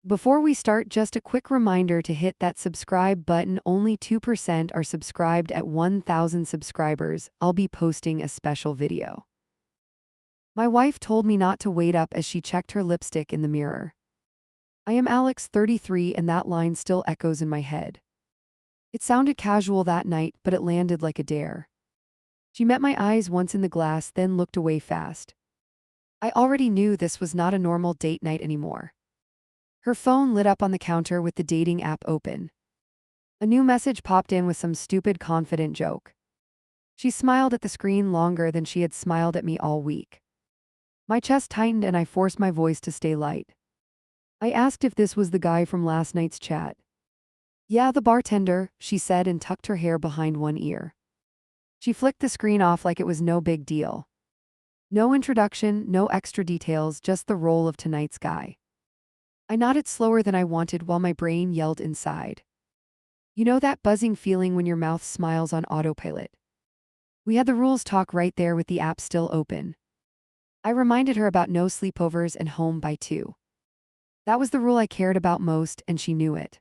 Before we start, just a quick reminder to hit that subscribe button. Only 2% are subscribed at 1,000 subscribers. I'll be posting a special video. My wife told me not to wait up as she checked her lipstick in the mirror. I am Alex, 33, and that line still echoes in my head. It sounded casual that night, but it landed like a dare. She met my eyes once in the glass, then looked away fast. I already knew this was not a normal date night anymore. Her phone lit up on the counter with the dating app open. A new message popped in with some stupid confident joke. She smiled at the screen longer than she had smiled at me all week. My chest tightened and I forced my voice to stay light. I asked if this was the guy from last night's chat. "Yeah, the bartender," she said and tucked her hair behind one ear. She flicked the screen off like it was no big deal. No introduction, no extra details, just the role of tonight's guy. I nodded slower than I wanted while my brain yelled inside. You know that buzzing feeling when your mouth smiles on autopilot? We had the rules talk right there with the app still open. I reminded her about no sleepovers and home by 2. That was the rule I cared about most, and she knew it.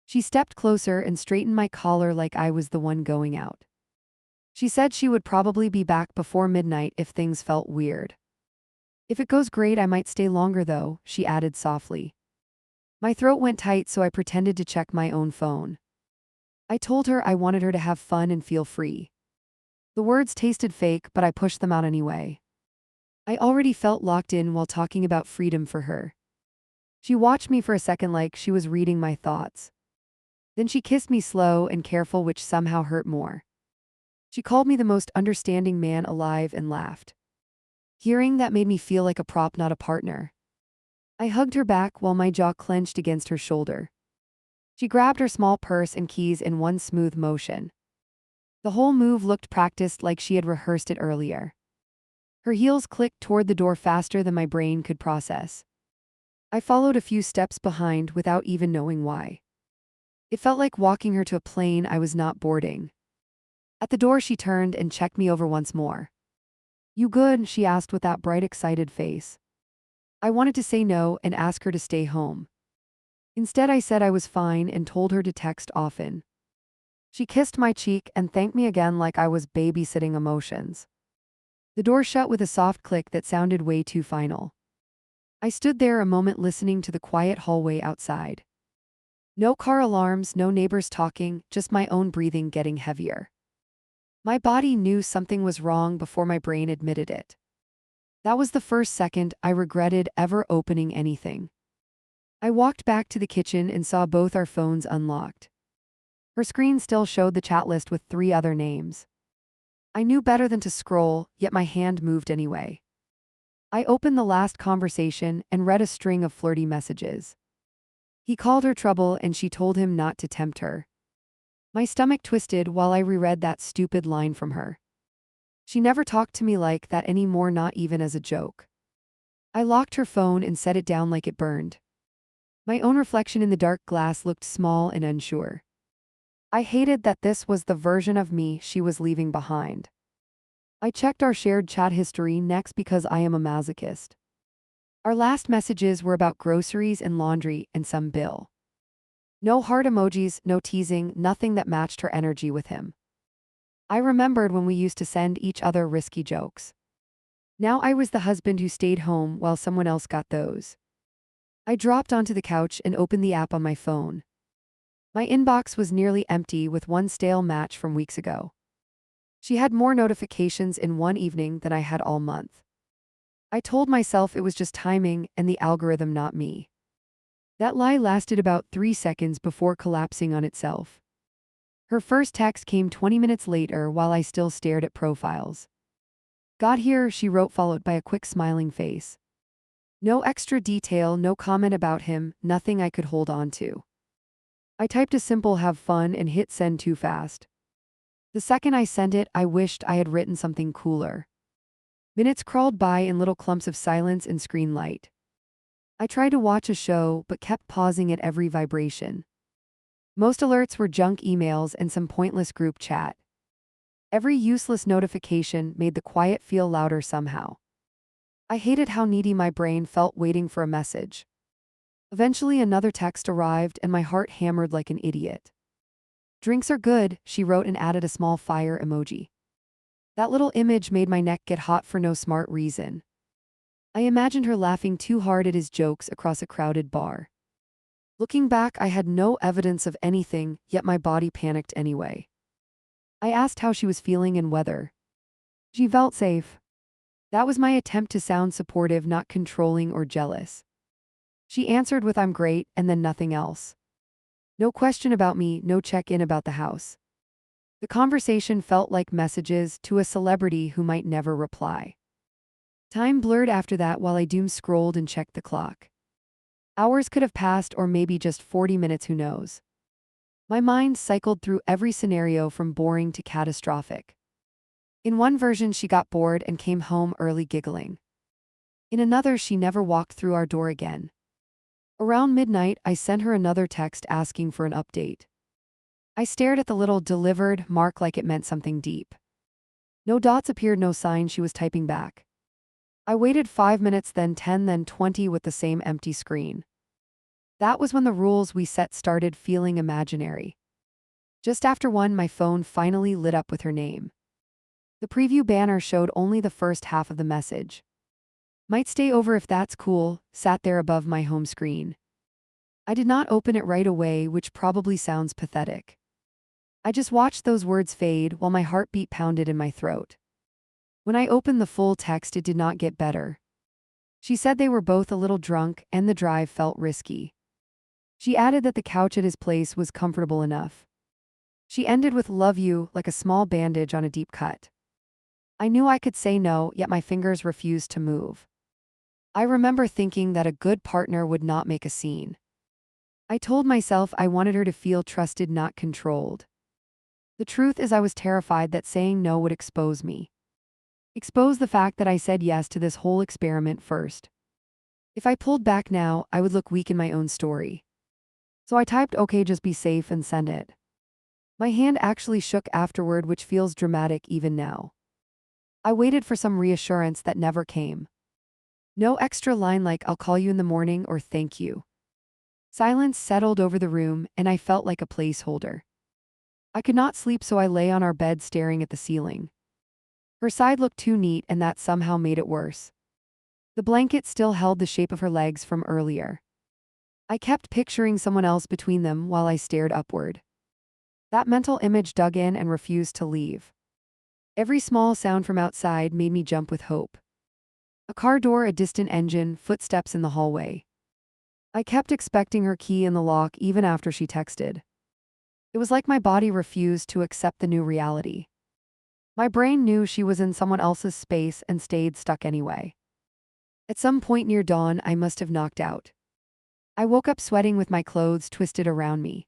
She stepped closer and straightened my collar like I was the one going out. She said she would probably be back before midnight if things felt weird. "If it goes great, I might stay longer though," she added softly. My throat went tight, so I pretended to check my own phone. I told her I wanted her to have fun and feel free. The words tasted fake, but I pushed them out anyway. I already felt locked in while talking about freedom for her. She watched me for a second like she was reading my thoughts. Then she kissed me slow and careful, which somehow hurt more. She called me the most understanding man alive and laughed. Hearing that made me feel like a prop, not a partner. I hugged her back while my jaw clenched against her shoulder. She grabbed her small purse and keys in one smooth motion. The whole move looked practiced, like she had rehearsed it earlier. Her heels clicked toward the door faster than my brain could process. I followed a few steps behind without even knowing why. It felt like walking her to a plane I was not boarding. At the door, she turned and checked me over once more. "You good?" she asked with that bright, excited face. I wanted to say no and ask her to stay home. Instead, I said I was fine and told her to text often. She kissed my cheek and thanked me again like I was babysitting emotions. The door shut with a soft click that sounded way too final. I stood there a moment listening to the quiet hallway outside. No car alarms, no neighbors talking, just my own breathing getting heavier. My body knew something was wrong before my brain admitted it. That was the first second I regretted ever opening anything. I walked back to the kitchen and saw both our phones unlocked. Her screen still showed the chat list with 3 other names. I knew better than to scroll, yet my hand moved anyway. I opened the last conversation and read a string of flirty messages. He called her trouble and she told him not to tempt her. My stomach twisted while I reread that stupid line from her. She never talked to me like that anymore, not even as a joke. I locked her phone and set it down like it burned. My own reflection in the dark glass looked small and unsure. I hated that this was the version of me she was leaving behind. I checked our shared chat history next because I am a masochist. Our last messages were about groceries and laundry and some bill. No heart emojis, no teasing, nothing that matched her energy with him. I remembered when we used to send each other risky jokes. Now I was the husband who stayed home while someone else got those. I dropped onto the couch and opened the app on my phone. My inbox was nearly empty with one stale match from weeks ago. She had more notifications in one evening than I had all month. I told myself it was just timing and the algorithm, not me. That lie lasted about 3 seconds before collapsing on itself. Her first text came 20 minutes later while I still stared at profiles. "Got here," she wrote, followed by a quick smiling face. No extra detail, no comment about him, nothing I could hold on to. I typed a simple "have fun" and hit send too fast. The second I sent it, I wished I had written something cooler. Minutes crawled by in little clumps of silence and screen light. I tried to watch a show, but kept pausing at every vibration. Most alerts were junk emails and some pointless group chat. Every useless notification made the quiet feel louder somehow. I hated how needy my brain felt waiting for a message. Eventually, another text arrived and my heart hammered like an idiot. "Drinks are good," she wrote and added a small fire emoji. That little image made my neck get hot for no smart reason. I imagined her laughing too hard at his jokes across a crowded bar. Looking back, I had no evidence of anything, yet my body panicked anyway. I asked how she was feeling and whether she felt safe. That was my attempt to sound supportive, not controlling or jealous. She answered with "I'm great," and then nothing else. No question about me, no check-in about the house. The conversation felt like messages to a celebrity who might never reply. Time blurred after that while I doom scrolled and checked the clock. Hours could have passed, or maybe just 40 minutes, who knows. My mind cycled through every scenario from boring to catastrophic. In one version, she got bored and came home early giggling. In another, she never walked through our door again. Around midnight, I sent her another text asking for an update. I stared at the little "delivered" mark like it meant something deep. No dots appeared, no sign she was typing back. I waited 5 minutes, then 10, then 20 with the same empty screen. That was when the rules we set started feeling imaginary. Just after 1, my phone finally lit up with her name. The preview banner showed only the first half of the message. "Might stay over if that's cool," sat there above my home screen. I did not open it right away, which probably sounds pathetic. I just watched those words fade while my heartbeat pounded in my throat. When I opened the full text, it did not get better. She said they were both a little drunk and the drive felt risky. She added that the couch at his place was comfortable enough. She ended with "love you," like a small bandage on a deep cut. I knew I could say no, yet my fingers refused to move. I remember thinking that a good partner would not make a scene. I told myself I wanted her to feel trusted, not controlled. The truth is, I was terrified that saying no would expose me. Expose the fact that I said yes to this whole experiment first. If I pulled back now, I would look weak in my own story. So I typed "okay, just be safe" and sent it. My hand actually shook afterward, which feels dramatic even now. I waited for some reassurance that never came. No extra line like "I'll call you in the morning" or "thank you." Silence settled over the room, and I felt like a placeholder. I could not sleep, so I lay on our bed staring at the ceiling. Her side looked too neat, and that somehow made it worse. The blanket still held the shape of her legs from earlier. I kept picturing someone else between them while I stared upward. That mental image dug in and refused to leave. Every small sound from outside made me jump with hope. A car door, a distant engine, footsteps in the hallway. I kept expecting her key in the lock even after she texted. It was like my body refused to accept the new reality. My brain knew she was in someone else's space and stayed stuck anyway. At some point near dawn, I must have knocked out. I woke up sweating with my clothes twisted around me.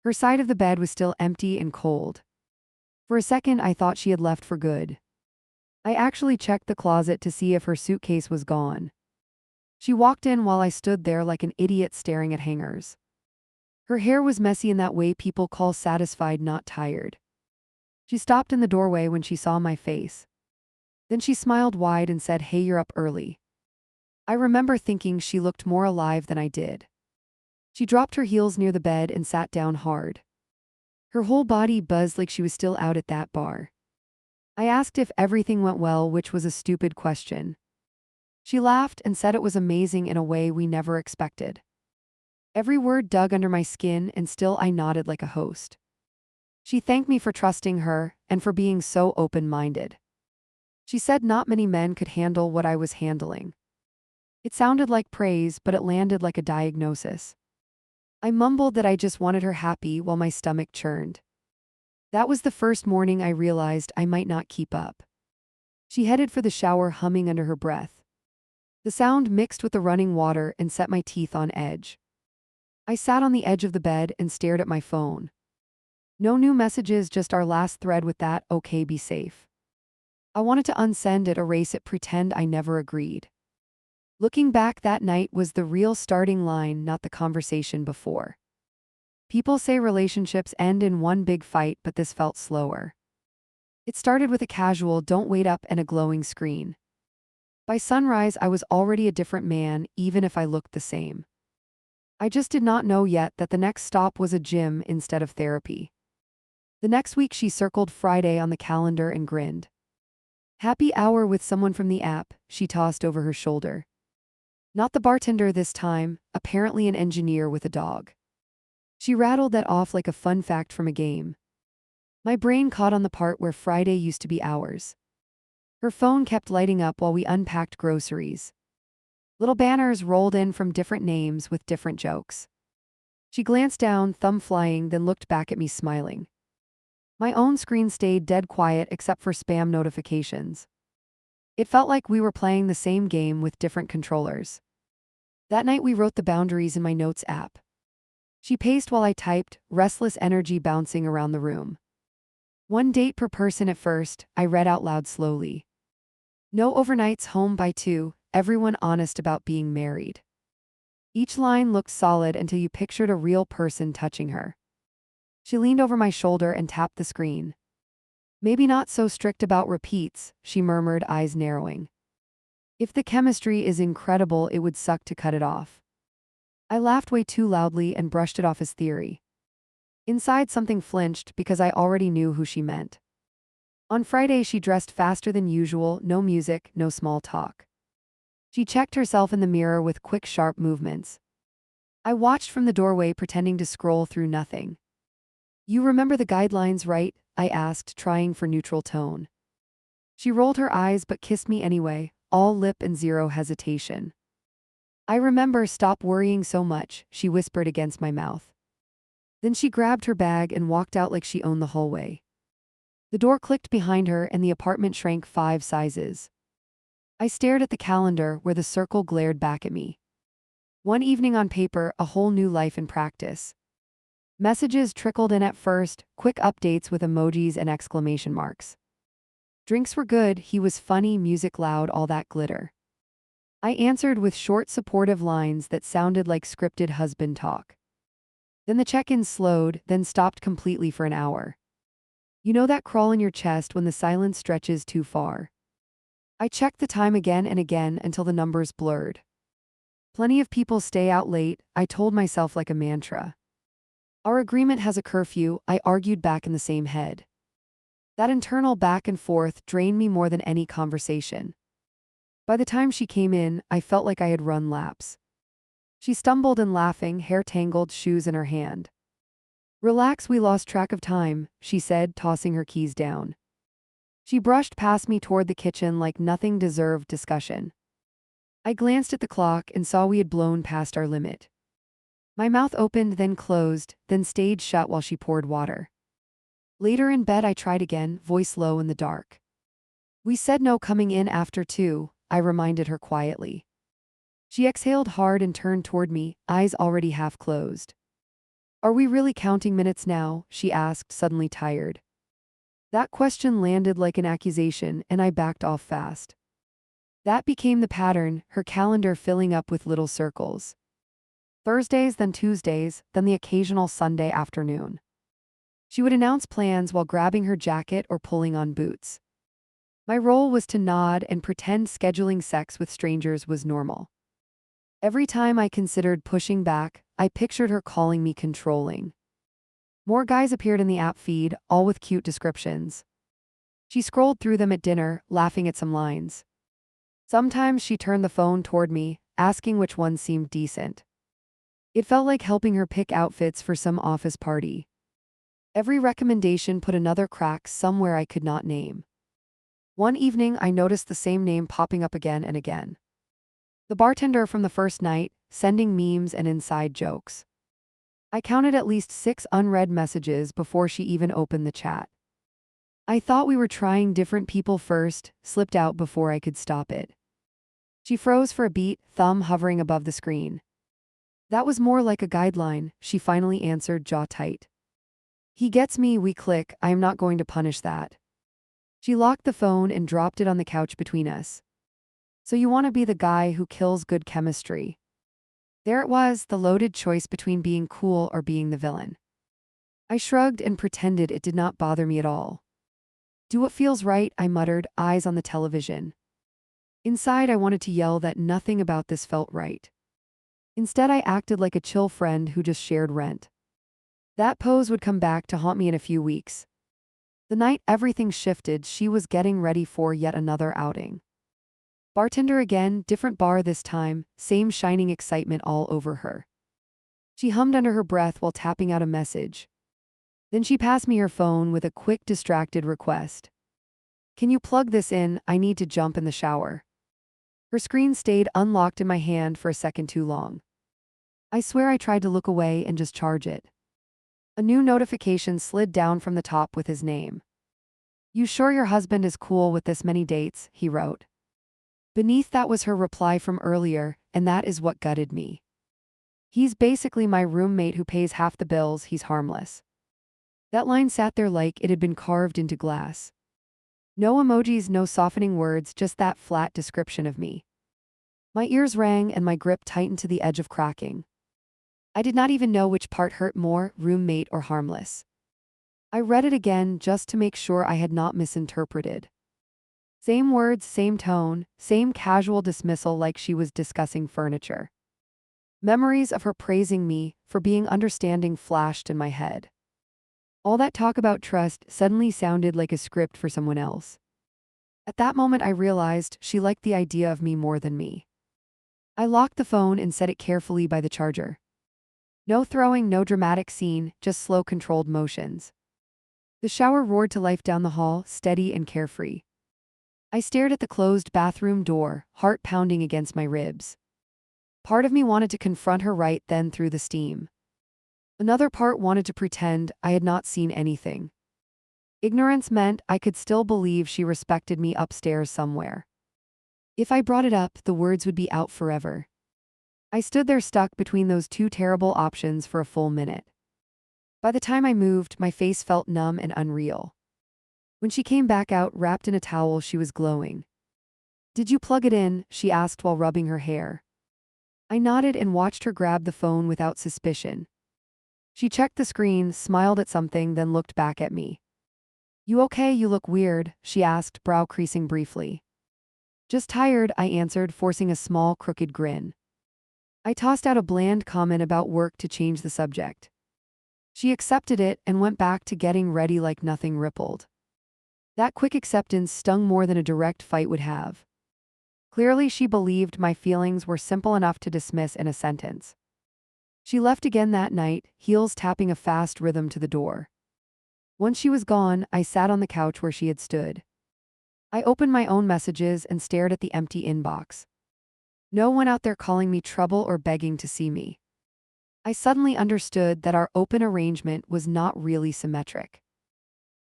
Her side of the bed was still empty and cold. For a second, I thought she had left for good. I actually checked the closet to see if her suitcase was gone. She walked in while I stood there like an idiot staring at hangers. Her hair was messy in that way people call satisfied, not tired. She stopped in the doorway when she saw my face. Then she smiled wide and said, "Hey, you're up early." I remember thinking she looked more alive than I did. She dropped her heels near the bed and sat down hard. Her whole body buzzed like she was still out at that bar. I asked if everything went well, which was a stupid question. She laughed and said it was amazing in a way we never expected. Every word dug under my skin, and still I nodded like a host. She thanked me for trusting her and for being so open-minded. She said not many men could handle what I was handling. It sounded like praise, but it landed like a diagnosis. I mumbled that I just wanted her happy while my stomach churned. That was the first morning I realized I might not keep up. She headed for the shower, humming under her breath. The sound mixed with the running water and set my teeth on edge. I sat on the edge of the bed and stared at my phone. No new messages, just our last thread with that "okay, be safe." I wanted to unsend it, erase it, pretend I never agreed. Looking back, that night was the real starting line, not the conversation before. People say relationships end in one big fight, but this felt slower. It started with a casual "don't wait up" and a glowing screen. By sunrise, I was already a different man, even if I looked the same. I just did not know yet that the next stop was a gym instead of therapy. The next week she circled Friday on the calendar and grinned. Happy hour with someone from the app, she tossed over her shoulder. Not the bartender this time, apparently an engineer with a dog. She rattled that off like a fun fact from a game. My brain caught on the part where Friday used to be ours. Her phone kept lighting up while we unpacked groceries. Little banners rolled in from different names with different jokes. She glanced down, thumb flying, then looked back at me smiling. My own screen stayed dead quiet except for spam notifications. It felt like we were playing the same game with different controllers. That night we wrote the boundaries in my notes app. She paced while I typed, restless energy bouncing around the room. 1 date per person at first, I read out loud slowly. No overnights, home by 2, everyone honest about being married. Each line looked solid until you pictured a real person touching her. She leaned over my shoulder and tapped the screen. Maybe not so strict about repeats, she murmured, eyes narrowing. If the chemistry is incredible, it would suck to cut it off. I laughed way too loudly and brushed it off as theory. Inside something flinched because I already knew who she meant. On Friday she dressed faster than usual, no music, no small talk. She checked herself in the mirror with quick, sharp movements. I watched from the doorway pretending to scroll through nothing. You remember the guidelines, right? I asked, trying for neutral tone. She rolled her eyes but kissed me anyway, all lip and zero hesitation. I remember, stop worrying so much, she whispered against my mouth. Then she grabbed her bag and walked out like she owned the hallway. The door clicked behind her and the apartment shrank 5 sizes. I stared at the calendar where the circle glared back at me. 1 evening on paper, a whole new life in practice. Messages trickled in at first, quick updates with emojis and exclamation marks. Drinks were good, he was funny, music loud, all that glitter. I answered with short, supportive lines that sounded like scripted husband talk. Then the check-ins slowed, then stopped completely for an hour. You know that crawl in your chest when the silence stretches too far? I checked the time again and again until the numbers blurred. Plenty of people stay out late, I told myself like a mantra. Our agreement has a curfew, I argued back in the same head. That internal back and forth drained me more than any conversation. By the time she came in, I felt like I had run laps. She stumbled and laughing, hair tangled, shoes in her hand. Relax, we lost track of time, she said, tossing her keys down. She brushed past me toward the kitchen like nothing deserved discussion. I glanced at the clock and saw we had blown past our limit. My mouth opened, then closed, then stayed shut while she poured water. Later in bed I tried again, voice low in the dark. We said no coming in after 2, I reminded her quietly. She exhaled hard and turned toward me, eyes already half closed. Are we really counting minutes now? She asked, suddenly tired. That question landed like an accusation, and I backed off fast. That became the pattern, her calendar filling up with little circles. Thursdays, then Tuesdays, then the occasional Sunday afternoon. She would announce plans while grabbing her jacket or pulling on boots. My role was to nod and pretend scheduling sex with strangers was normal. Every time I considered pushing back, I pictured her calling me controlling. More guys appeared in the app feed, all with cute descriptions. She scrolled through them at dinner, laughing at some lines. Sometimes she turned the phone toward me, asking which one seemed decent. It felt like helping her pick outfits for some office party. Every recommendation put another crack somewhere I could not name. One evening I noticed the same name popping up again and again. The bartender from the first night, sending memes and inside jokes. I counted at least 6 unread messages before she even opened the chat. I thought we were trying different people first, slipped out before I could stop it. She froze for a beat, thumb hovering above the screen. That was more like a guideline, she finally answered, jaw tight. He gets me, we click, I am not going to punish that. She locked the phone and dropped it on the couch between us. So you want to be the guy who kills good chemistry. There it was, the loaded choice between being cool or being the villain. I shrugged and pretended it did not bother me at all. Do what feels right, I muttered, eyes on the television. Inside I wanted to yell that nothing about this felt right. Instead, I acted like a chill friend who just shared rent. That pose would come back to haunt me in a few weeks. The night everything shifted, she was getting ready for yet another outing. Bartender again, different bar this time, same shining excitement all over her. She hummed under her breath while tapping out a message. Then she passed me her phone with a quick distracted request. "Can you plug this in? I need to jump in the shower." Her screen stayed unlocked in my hand for a second too long. I swear I tried to look away and just charge it. A new notification slid down from the top with his name. "You sure your husband is cool with this many dates?" he wrote. Beneath that was her reply from earlier, and that is what gutted me. "He's basically my roommate who pays half the bills, he's harmless." That line sat there like it had been carved into glass. No emojis, no softening words, just that flat description of me. My ears rang and my grip tightened to the edge of cracking. I did not even know which part hurt more, roommate or harmless. I read it again just to make sure I had not misinterpreted. Same words, same tone, same casual dismissal like she was discussing furniture. Memories of her praising me for being understanding flashed in my head. All that talk about trust suddenly sounded like a script for someone else. At that moment I realized she liked the idea of me more than me. I locked the phone and set it carefully by the charger. No throwing, no dramatic scene, just slow controlled motions. The shower roared to life down the hall, steady and carefree. I stared at the closed bathroom door, heart pounding against my ribs. Part of me wanted to confront her right then through the steam. Another part wanted to pretend I had not seen anything. Ignorance meant I could still believe she respected me upstairs somewhere. If I brought it up, the words would be out forever. I stood there stuck between those two terrible options for a full minute. By the time I moved, my face felt numb and unreal. When she came back out wrapped in a towel, she was glowing. "Did you plug it in?" she asked while rubbing her hair. I nodded and watched her grab the phone without suspicion. She checked the screen, smiled at something, then looked back at me. "You okay? You look weird," she asked, brow creasing briefly. "Just tired," I answered, forcing a small, crooked grin. I tossed out a bland comment about work to change the subject. She accepted it and went back to getting ready like nothing rippled. That quick acceptance stung more than a direct fight would have. Clearly, she believed my feelings were simple enough to dismiss in a sentence. She left again that night, heels tapping a fast rhythm to the door. Once she was gone, I sat on the couch where she had stood. I opened my own messages and stared at the empty inbox. No one out there calling me trouble or begging to see me. I suddenly understood that our open arrangement was not really symmetric.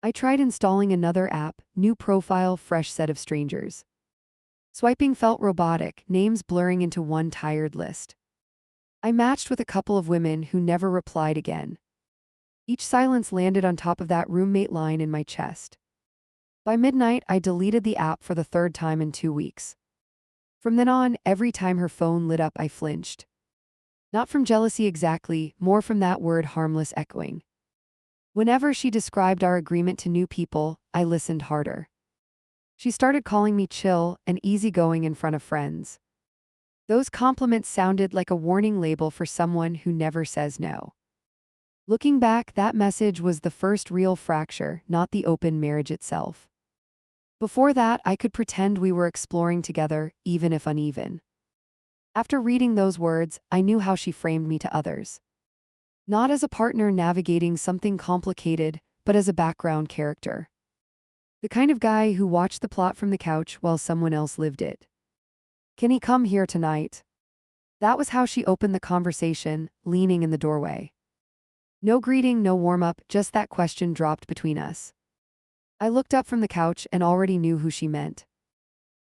I tried installing another app, new profile, fresh set of strangers. Swiping felt robotic, names blurring into one tired list. I matched with a couple of women who never replied again. Each silence landed on top of that roommate line in my chest. By midnight, I deleted the app for the third time in 2 weeks. From then on, every time her phone lit up, I flinched. Not from jealousy exactly, more from that word harmless echoing. Whenever she described our agreement to new people, I listened harder. She started calling me chill and easygoing in front of friends. Those compliments sounded like a warning label for someone who never says no. Looking back, that message was the first real fracture, not the open marriage itself. Before that, I could pretend we were exploring together, even if uneven. After reading those words, I knew how she framed me to others. Not as a partner navigating something complicated, but as a background character. The kind of guy who watched the plot from the couch while someone else lived it. "Can he come here tonight?" That was how she opened the conversation, leaning in the doorway. No greeting, no warm-up, just that question dropped between us. I looked up from the couch and already knew who she meant.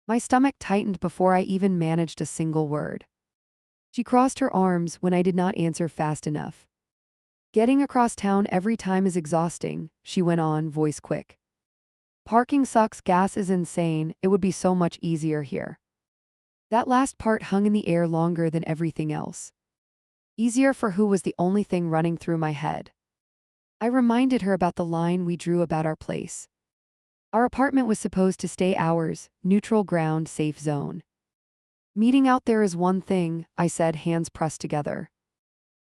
My stomach tightened before I even managed a single word. She crossed her arms when I did not answer fast enough. "Getting across town every time is exhausting," she went on, voice quick. "Parking sucks, gas is insane, it would be so much easier here." That last part hung in the air longer than everything else. Easier for who was the only thing running through my head. I reminded her about the line we drew about our place. Our apartment was supposed to stay ours, neutral ground, safe zone. Meeting out there is one thing, I said, hands pressed together.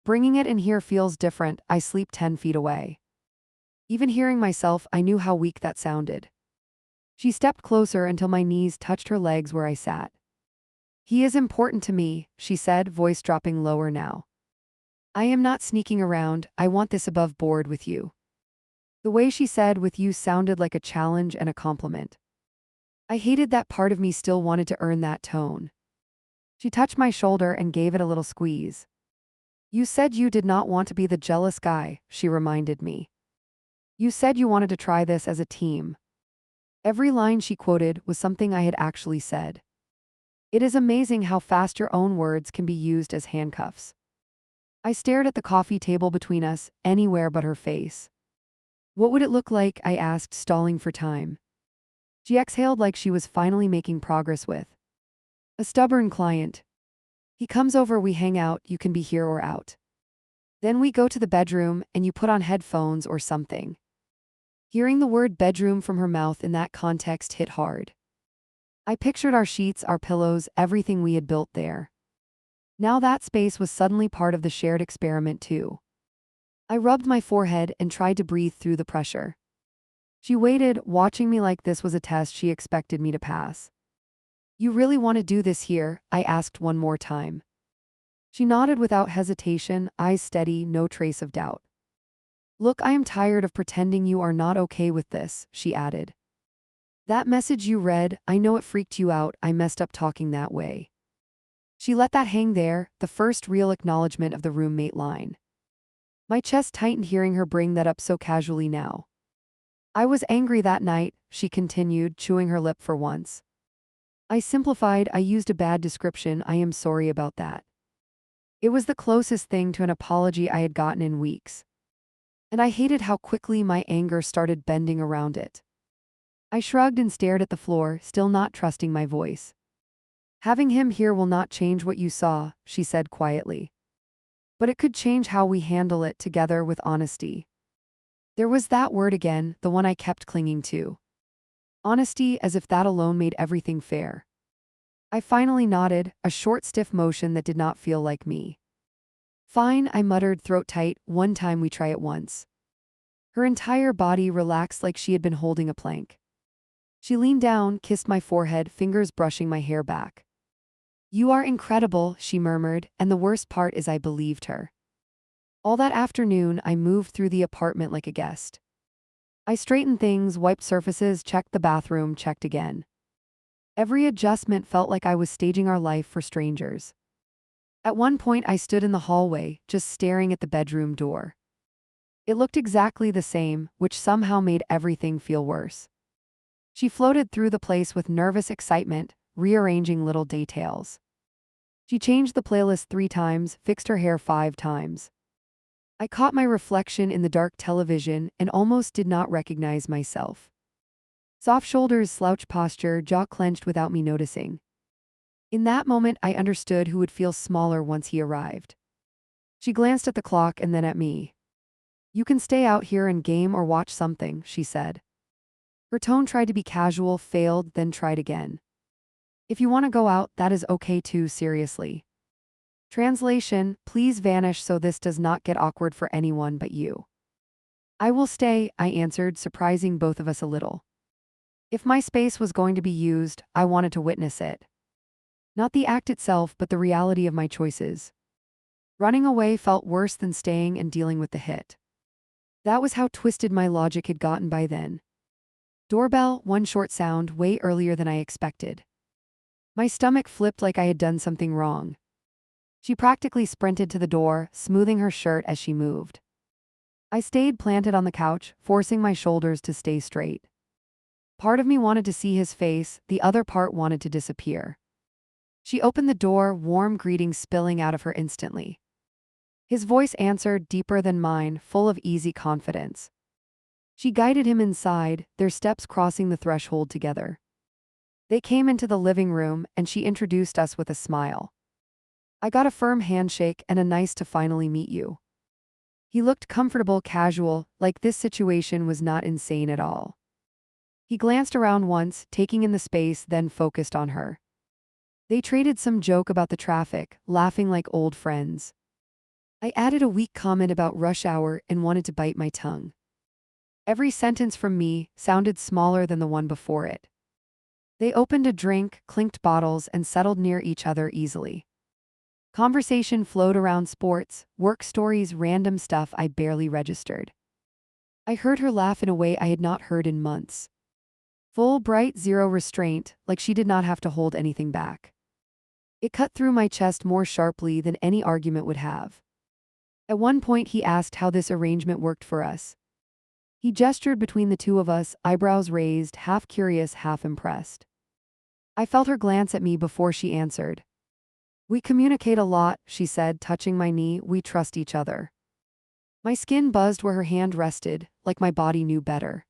Bringing it in here feels different. I sleep 10 feet away. Even hearing myself, I knew how weak that sounded. She stepped closer until my knees touched her legs where I sat. He is important to me, she said, voice dropping lower now. I am not sneaking around. I want this above board with you. The way she said with you sounded like a challenge and a compliment. I hated that part of me still wanted to earn that tone. She touched my shoulder and gave it a little squeeze. You said you did not want to be the jealous guy, she reminded me. You said you wanted to try this as a team. Every line she quoted was something I had actually said. It is amazing how fast your own words can be used as handcuffs. I stared at the coffee table between us, anywhere but her face. What would it look like? I asked, stalling for time. She exhaled like she was finally making progress with a stubborn client. He comes over, we hang out, you can be here or out. Then we go to the bedroom and you put on headphones or something. Hearing the word bedroom from her mouth in that context hit hard. I pictured our sheets, our pillows, everything we had built there. Now that space was suddenly part of the shared experiment too. I rubbed my forehead and tried to breathe through the pressure. She waited, watching me like this was a test she expected me to pass. You really want to do this here? I asked one more time. She nodded without hesitation, eyes steady, no trace of doubt. Look, I am tired of pretending you are not okay with this, she added. That message you read, I know it freaked you out. I messed up talking that way. She let that hang there, the first real acknowledgement of the roommate line. My chest tightened hearing her bring that up so casually now. I was angry that night, she continued, chewing her lip for once. I simplified, I used a bad description, I am sorry about that. It was the closest thing to an apology I had gotten in weeks. And I hated how quickly my anger started bending around it. I shrugged and stared at the floor, still not trusting my voice. Having him here will not change what you saw, she said quietly. But it could change how we handle it together with honesty. There was that word again, the one I kept clinging to. Honesty, as if that alone made everything fair. I finally nodded, a short stiff motion that did not feel like me. Fine, I muttered, throat tight, one time we try it once. Her entire body relaxed like she had been holding a plank. She leaned down, kissed my forehead, fingers brushing my hair back. You are incredible, she murmured, and the worst part is I believed her. All that afternoon, I moved through the apartment like a guest. I straightened things, wiped surfaces, checked the bathroom, checked again. Every adjustment felt like I was staging our life for strangers. At one point, I stood in the hallway, just staring at the bedroom door. It looked exactly the same, which somehow made everything feel worse. She floated through the place with nervous excitement, rearranging little details. She changed the playlist 3 times, fixed her hair 5 times. I caught my reflection in the dark television and almost did not recognize myself. Soft shoulders, slouch posture, jaw clenched without me noticing. In that moment, I understood who would feel smaller once he arrived. She glanced at the clock and then at me. You can stay out here and game or watch something, she said. Her tone tried to be casual, failed, then tried again. If you want to go out, that is okay too, seriously. Translation, please vanish so this does not get awkward for anyone but you. I will stay, I answered, surprising both of us a little. If my space was going to be used, I wanted to witness it. Not the act itself, but the reality of my choices. Running away felt worse than staying and dealing with the hit. That was how twisted my logic had gotten by then. Doorbell, one short sound, way earlier than I expected. My stomach flipped like I had done something wrong. She practically sprinted to the door, smoothing her shirt as she moved. I stayed planted on the couch, forcing my shoulders to stay straight. Part of me wanted to see his face, the other part wanted to disappear. She opened the door, warm greetings spilling out of her instantly. His voice answered, deeper than mine, full of easy confidence. She guided him inside, their steps crossing the threshold together. They came into the living room, and she introduced us with a smile. I got a firm handshake and a nice to finally meet you. He looked comfortable, casual, like this situation was not insane at all. He glanced around once, taking in the space, then focused on her. They traded some joke about the traffic, laughing like old friends. I added a weak comment about rush hour and wanted to bite my tongue. Every sentence from me sounded smaller than the one before it. They opened a drink, clinked bottles, and settled near each other easily. Conversation flowed around sports, work stories, random stuff I barely registered. I heard her laugh in a way I had not heard in months. Full, bright, zero restraint, like she did not have to hold anything back. It cut through my chest more sharply than any argument would have. At one point he asked how this arrangement worked for us. He gestured between the two of us, eyebrows raised, half curious, half impressed. I felt her glance at me before she answered. "We communicate a lot," she said, touching my knee. "We trust each other." My skin buzzed where her hand rested, like my body knew better.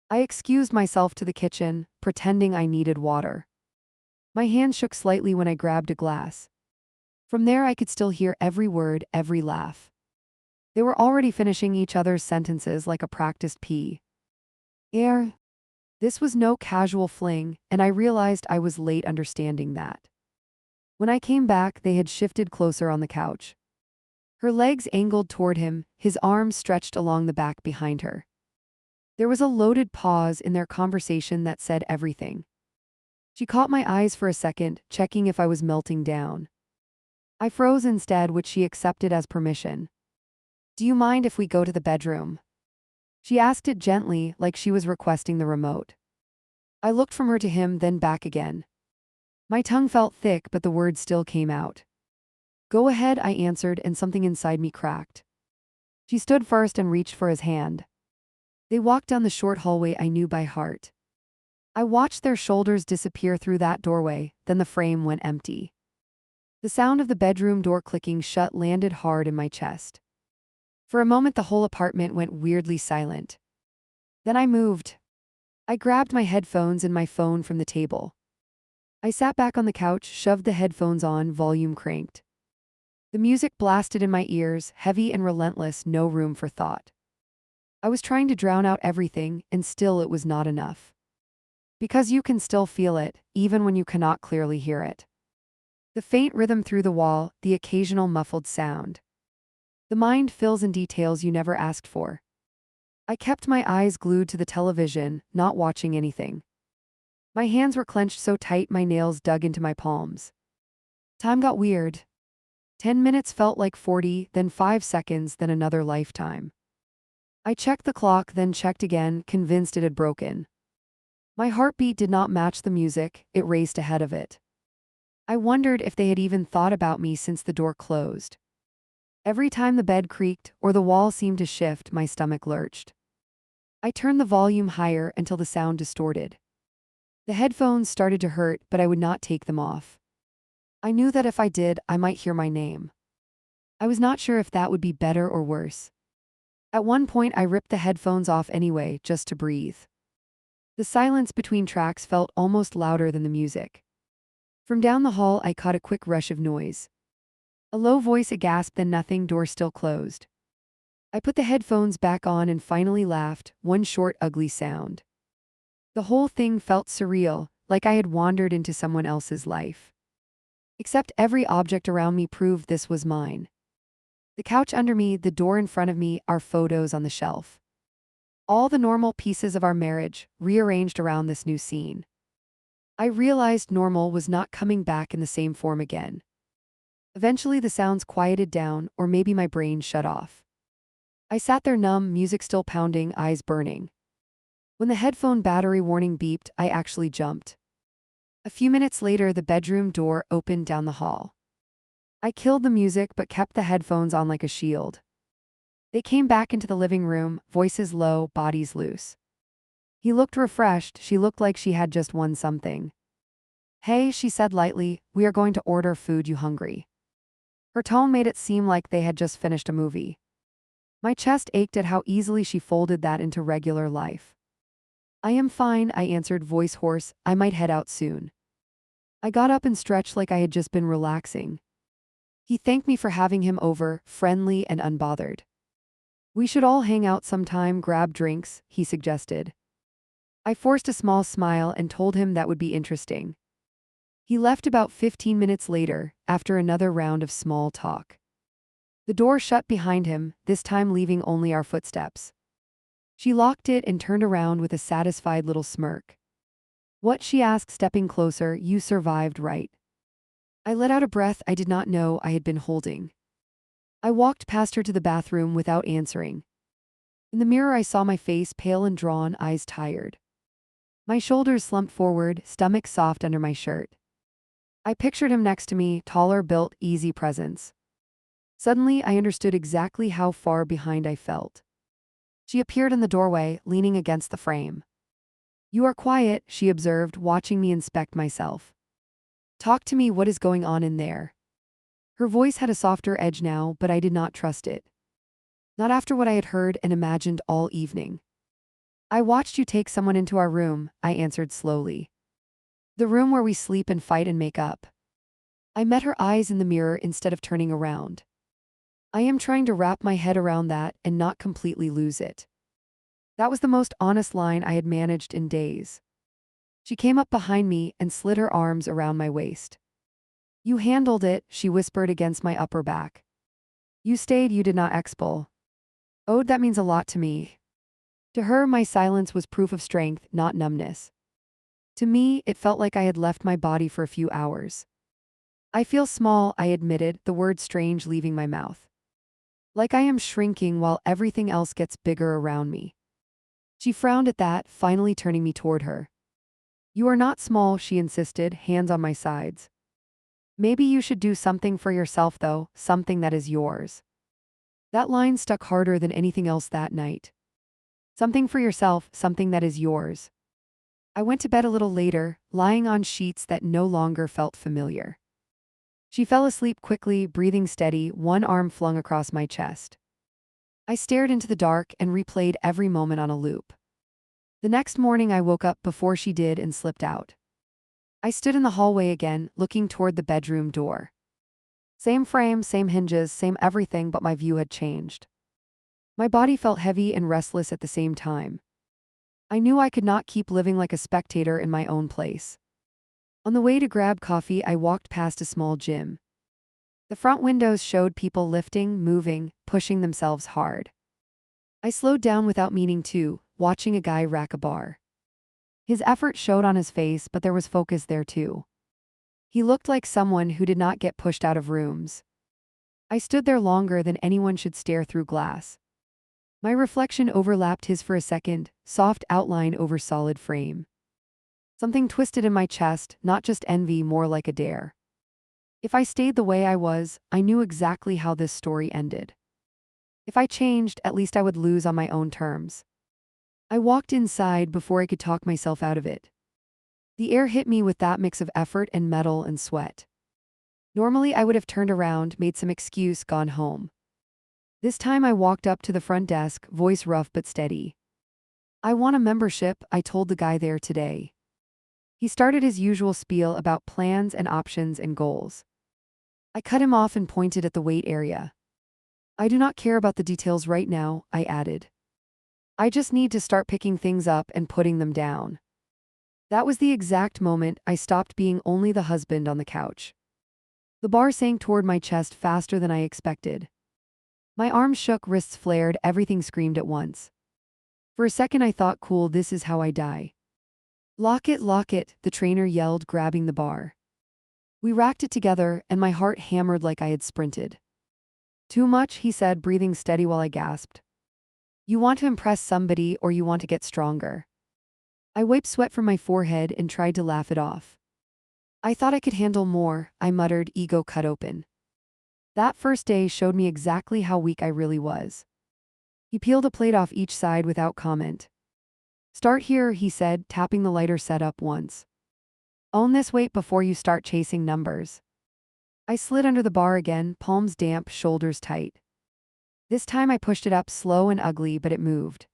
I excused myself to the kitchen, pretending I needed water. My hand shook slightly when I grabbed a glass. From there I could still hear every word, every laugh. They were already finishing each other's sentences like a practiced P. Air. This was no casual fling, and I realized I was late understanding that. When I came back, they had shifted closer on the couch. Her legs angled toward him, his arms stretched along the back behind her. There was a loaded pause in their conversation that said everything. She caught my eyes for a second, checking if I was melting down. I froze instead, which she accepted as permission. "Do you mind if we go to the bedroom?" She asked it gently, like she was requesting the remote. I looked from her to him, then back again. My tongue felt thick, but the words still came out. "Go ahead," I answered, and something inside me cracked. She stood first and reached for his hand. They walked down the short hallway I knew by heart. I watched their shoulders disappear through that doorway, then the frame went empty. The sound of the bedroom door clicking shut landed hard in my chest. For a moment the whole apartment went weirdly silent. Then I moved. I grabbed my headphones and my phone from the table. I sat back on the couch, shoved the headphones on, volume cranked. The music blasted in my ears, heavy and relentless, no room for thought. I was trying to drown out everything, and still it was not enough. Because you can still feel it, even when you cannot clearly hear it. The faint rhythm through the wall, the occasional muffled sound. The mind fills in details you never asked for. I kept my eyes glued to the television, not watching anything. My hands were clenched so tight my nails dug into my palms. Time got weird. 10 minutes felt like 40, then 5 seconds, then another lifetime. I checked the clock, then checked again, convinced it had broken. My heartbeat did not match the music, it raced ahead of it. I wondered if they had even thought about me since the door closed. Every time the bed creaked or the wall seemed to shift, my stomach lurched. I turned the volume higher until the sound distorted. The headphones started to hurt, but I would not take them off. I knew that if I did, I might hear my name. I was not sure if that would be better or worse. At one point I ripped the headphones off anyway, just to breathe. The silence between tracks felt almost louder than the music. From down the hall I caught a quick rush of noise. A low voice, a gasp, then nothing, door still closed. I put the headphones back on and finally laughed, one short ugly sound. The whole thing felt surreal, like I had wandered into someone else's life. Except every object around me proved this was mine. The couch under me, the door in front of me, our photos on the shelf. All the normal pieces of our marriage, rearranged around this new scene. I realized normal was not coming back in the same form again. Eventually the sounds quieted down, or maybe my brain shut off. I sat there numb, music still pounding, eyes burning. When the headphone battery warning beeped, I actually jumped. A few minutes later, the bedroom door opened down the hall. I killed the music but kept the headphones on like a shield. They came back into the living room, voices low, bodies loose. He looked refreshed, she looked like she had just won something. "Hey," she said lightly, "we are going to order food, you hungry?" Her tone made it seem like they had just finished a movie. My chest ached at how easily she folded that into regular life. "I am fine," I answered, voice hoarse. "I might head out soon." I got up and stretched like I had just been relaxing. He thanked me for having him over, friendly and unbothered. "We should all hang out sometime, grab drinks," he suggested. I forced a small smile and told him that would be interesting. He left about 15 minutes later, after another round of small talk. The door shut behind him, this time leaving only our footsteps. She locked it and turned around with a satisfied little smirk. "What?" she asked, stepping closer. "You survived, right?" I let out a breath I did not know I had been holding. I walked past her to the bathroom without answering. In the mirror I saw my face, pale and drawn, eyes tired. My shoulders slumped forward, stomach soft under my shirt. I pictured him next to me, taller, built, easy presence. Suddenly I understood exactly how far behind I felt. She appeared in the doorway, leaning against the frame. "You are quiet," she observed, watching me inspect myself. "Talk to me, what is going on in there?" Her voice had a softer edge now, but I did not trust it. Not after what I had heard and imagined all evening. "I watched you take someone into our room," I answered slowly. "The room where we sleep and fight and make up." I met her eyes in the mirror instead of turning around. I am trying to wrap my head around that and not completely lose it. That was the most honest line I had managed in days. She came up behind me and slid her arms around my waist. "You handled it," she whispered against my upper back. "You stayed, you did not expel." "Oh, that means a lot to me." To her, my silence was proof of strength, not numbness. To me, it felt like I had left my body for a few hours. "I feel small," I admitted, the word strange leaving my mouth. "Like I am shrinking while everything else gets bigger around me." She frowned at that, finally turning me toward her. "You are not small," she insisted, hands on my sides. "Maybe you should do something for yourself though, something that is yours." That line stuck harder than anything else that night. Something for yourself, something that is yours. I went to bed a little later, lying on sheets that no longer felt familiar. She fell asleep quickly, breathing steady, one arm flung across my chest. I stared into the dark and replayed every moment on a loop. The next morning I woke up before she did and slipped out. I stood in the hallway again, looking toward the bedroom door. Same frame, same hinges, same everything, but my view had changed. My body felt heavy and restless at the same time. I knew I could not keep living like a spectator in my own place. On the way to grab coffee, I walked past a small gym. The front windows showed people lifting, moving, pushing themselves hard. I slowed down without meaning to, watching a guy rack a bar. His effort showed on his face, but there was focus there too. He looked like someone who did not get pushed out of rooms. I stood there longer than anyone should stare through glass. My reflection overlapped his for a second, soft outline over solid frame. Something twisted in my chest, not just envy, more like a dare. If I stayed the way I was, I knew exactly how this story ended. If I changed, at least I would lose on my own terms. I walked inside before I could talk myself out of it. The air hit me with that mix of effort and metal and sweat. Normally I would have turned around, made some excuse, gone home. This time I walked up to the front desk, voice rough but steady. "I want a membership," I told the guy there today. He started his usual spiel about plans and options and goals. I cut him off and pointed at the wait area. "I do not care about the details right now," I added. "I just need to start picking things up and putting them down." That was the exact moment I stopped being only the husband on the couch. The bar sank toward my chest faster than I expected. My arms shook, wrists flared, everything screamed at once. For a second I thought, cool, this is how I die. Lock it," the trainer yelled, grabbing the bar. We racked it together, and my heart hammered like I had sprinted. "Too much," he said, breathing steady while I gasped. "You want to impress somebody or you want to get stronger?" I wiped sweat from my forehead and tried to laugh it off. "I thought I could handle more," I muttered, ego cut open. That first day showed me exactly how weak I really was. He peeled a plate off each side without comment. "Start here," he said, tapping the lighter setup once. "Own this weight before you start chasing numbers." I slid under the bar again, palms damp, shoulders tight. This time I pushed it up, slow and ugly, but it moved.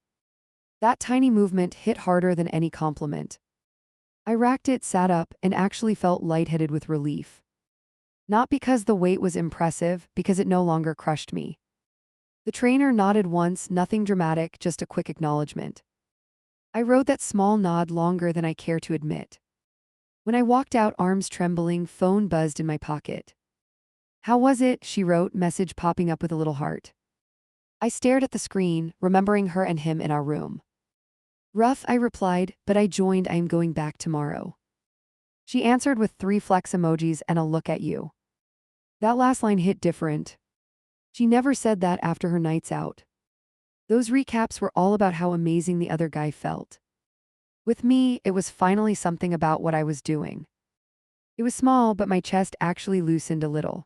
That tiny movement hit harder than any compliment. I racked it, sat up, and actually felt lightheaded with relief. Not because the weight was impressive, because it no longer crushed me. The trainer nodded once, nothing dramatic, just a quick acknowledgement. I rode that small nod longer than I care to admit. When I walked out, arms trembling, phone buzzed in my pocket. "How was it?" she wrote, message popping up with a little heart. I stared at the screen, remembering her and him in our room. "Rough," I replied, "but I joined. I am going back tomorrow." She answered with 3 flex emojis and a look at you. That last line hit different. She never said that after her nights out. Those recaps were all about how amazing the other guy felt. With me, it was finally something about what I was doing. It was small, but my chest actually loosened a little.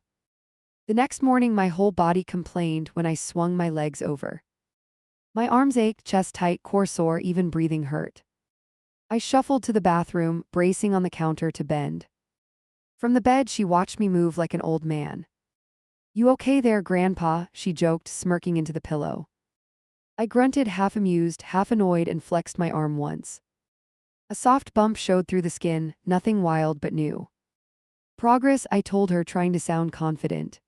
The next morning, my whole body complained when I swung my legs over. My arms ached, chest tight, core sore, even breathing hurt. I shuffled to the bathroom, bracing on the counter to bend. From the bed, she watched me move like an old man. "You okay there, Grandpa?" she joked, smirking into the pillow. I grunted, half amused, half annoyed, and flexed my arm once. A soft bump showed through the skin, nothing wild but new. "Progress," I told her, trying to sound confident.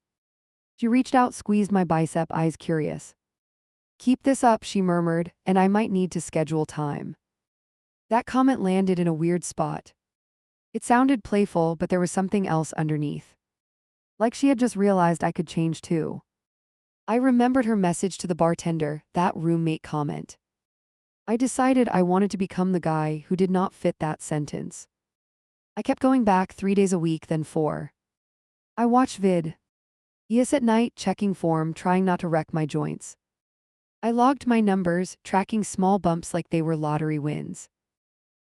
She reached out, squeezed my bicep, eyes curious. "Keep this up," she murmured, "and I might need to schedule time." That comment landed in a weird spot. It sounded playful, but there was something else underneath. Like she had just realized I could change too. I remembered her message to the bartender, that roommate comment. I decided I wanted to become the guy who did not fit that sentence. I kept going back 3 days a week, then 4. I watched yes at night, checking form, trying not to wreck my joints. I logged my numbers, tracking small bumps like they were lottery wins.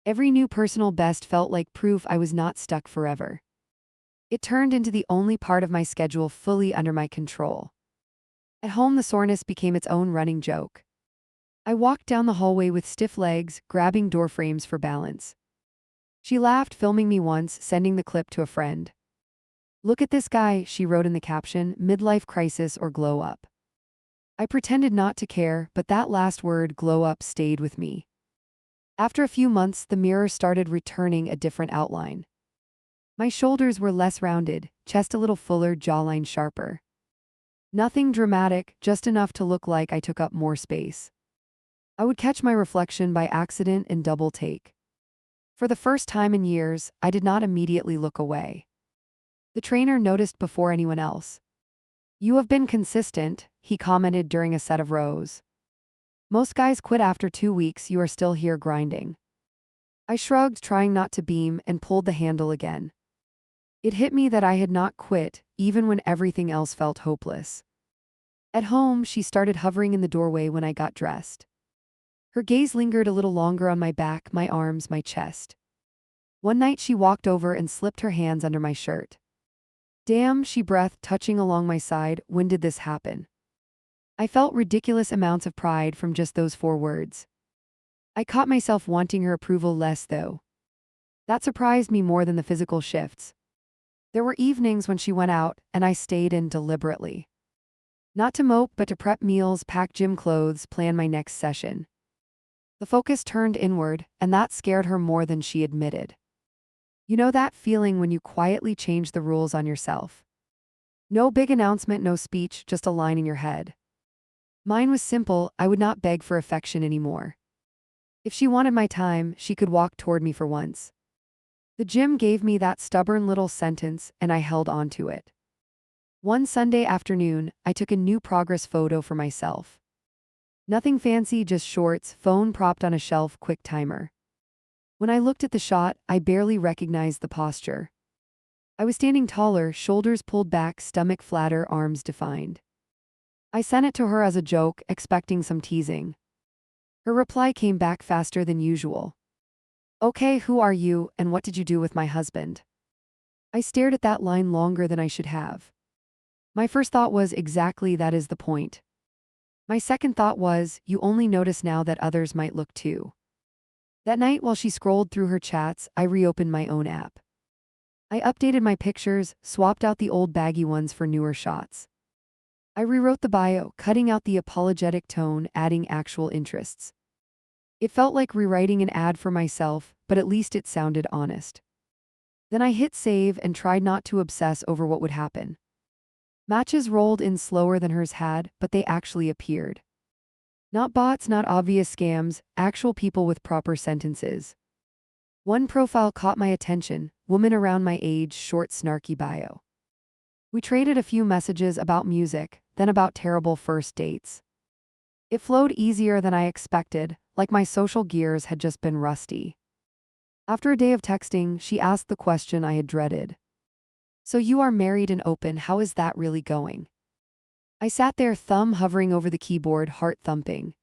Every new personal best felt like proof I was not stuck forever. It turned into the only part of my schedule fully under my control. At home, the soreness became its own running joke. I walked down the hallway with stiff legs, grabbing door frames for balance. She laughed, filming me once, sending the clip to a friend. "Look at this guy," she wrote in the caption, "midlife crisis or glow up." I pretended not to care, but that last word, glow up, stayed with me. After a few months, the mirror started returning a different outline. My shoulders were less rounded, chest a little fuller, jawline sharper. Nothing dramatic, just enough to look like I took up more space. I would catch my reflection by accident and double take. For the first time in years, I did not immediately look away. The trainer noticed before anyone else. "You have been consistent," he commented during a set of rows. "Most guys quit after 2 weeks, you are still here grinding." I shrugged, trying not to beam, and pulled the handle again. It hit me that I had not quit, even when everything else felt hopeless. At home, she started hovering in the doorway when I got dressed. Her gaze lingered a little longer on my back, my arms, my chest. One night she walked over and slipped her hands under my shirt. "Damn," she breathed, touching along my side, "when did this happen?" I felt ridiculous amounts of pride from just those 4 words. I caught myself wanting her approval less, though. That surprised me more than the physical shifts. There were evenings when she went out, and I stayed in deliberately. Not to mope, but to prep meals, pack gym clothes, plan my next session. The focus turned inward, and that scared her more than she admitted. You know that feeling when you quietly change the rules on yourself? No big announcement, no speech, just a line in your head. Mine was simple: I would not beg for affection anymore. If she wanted my time, she could walk toward me for once. The gym gave me that stubborn little sentence, and I held on to it. One Sunday afternoon, I took a new progress photo for myself. Nothing fancy, just shorts, phone propped on a shelf, quick timer. When I looked at the shot, I barely recognized the posture. I was standing taller, shoulders pulled back, stomach flatter, arms defined. I sent it to her as a joke, expecting some teasing. Her reply came back faster than usual. "Okay, who are you, and what did you do with my husband?" I stared at that line longer than I should have. My first thought was, exactly, that is the point. My second thought was, you only notice now that others might look too. That night, while she scrolled through her chats, I reopened my own app. I updated my pictures, swapped out the old baggy ones for newer shots. I rewrote the bio, cutting out the apologetic tone, adding actual interests. It felt like rewriting an ad for myself, but at least it sounded honest. Then I hit save and tried not to obsess over what would happen. Matches rolled in slower than hers had, but they actually appeared. Not bots, not obvious scams, actual people with proper sentences. One profile caught my attention, woman around my age, short snarky bio. We traded a few messages about music, then about terrible first dates. It flowed easier than I expected, like my social gears had just been rusty. After a day of texting, she asked the question I had dreaded. So you are married and open, how is that really going? I sat there, thumb hovering over the keyboard, heart thumping.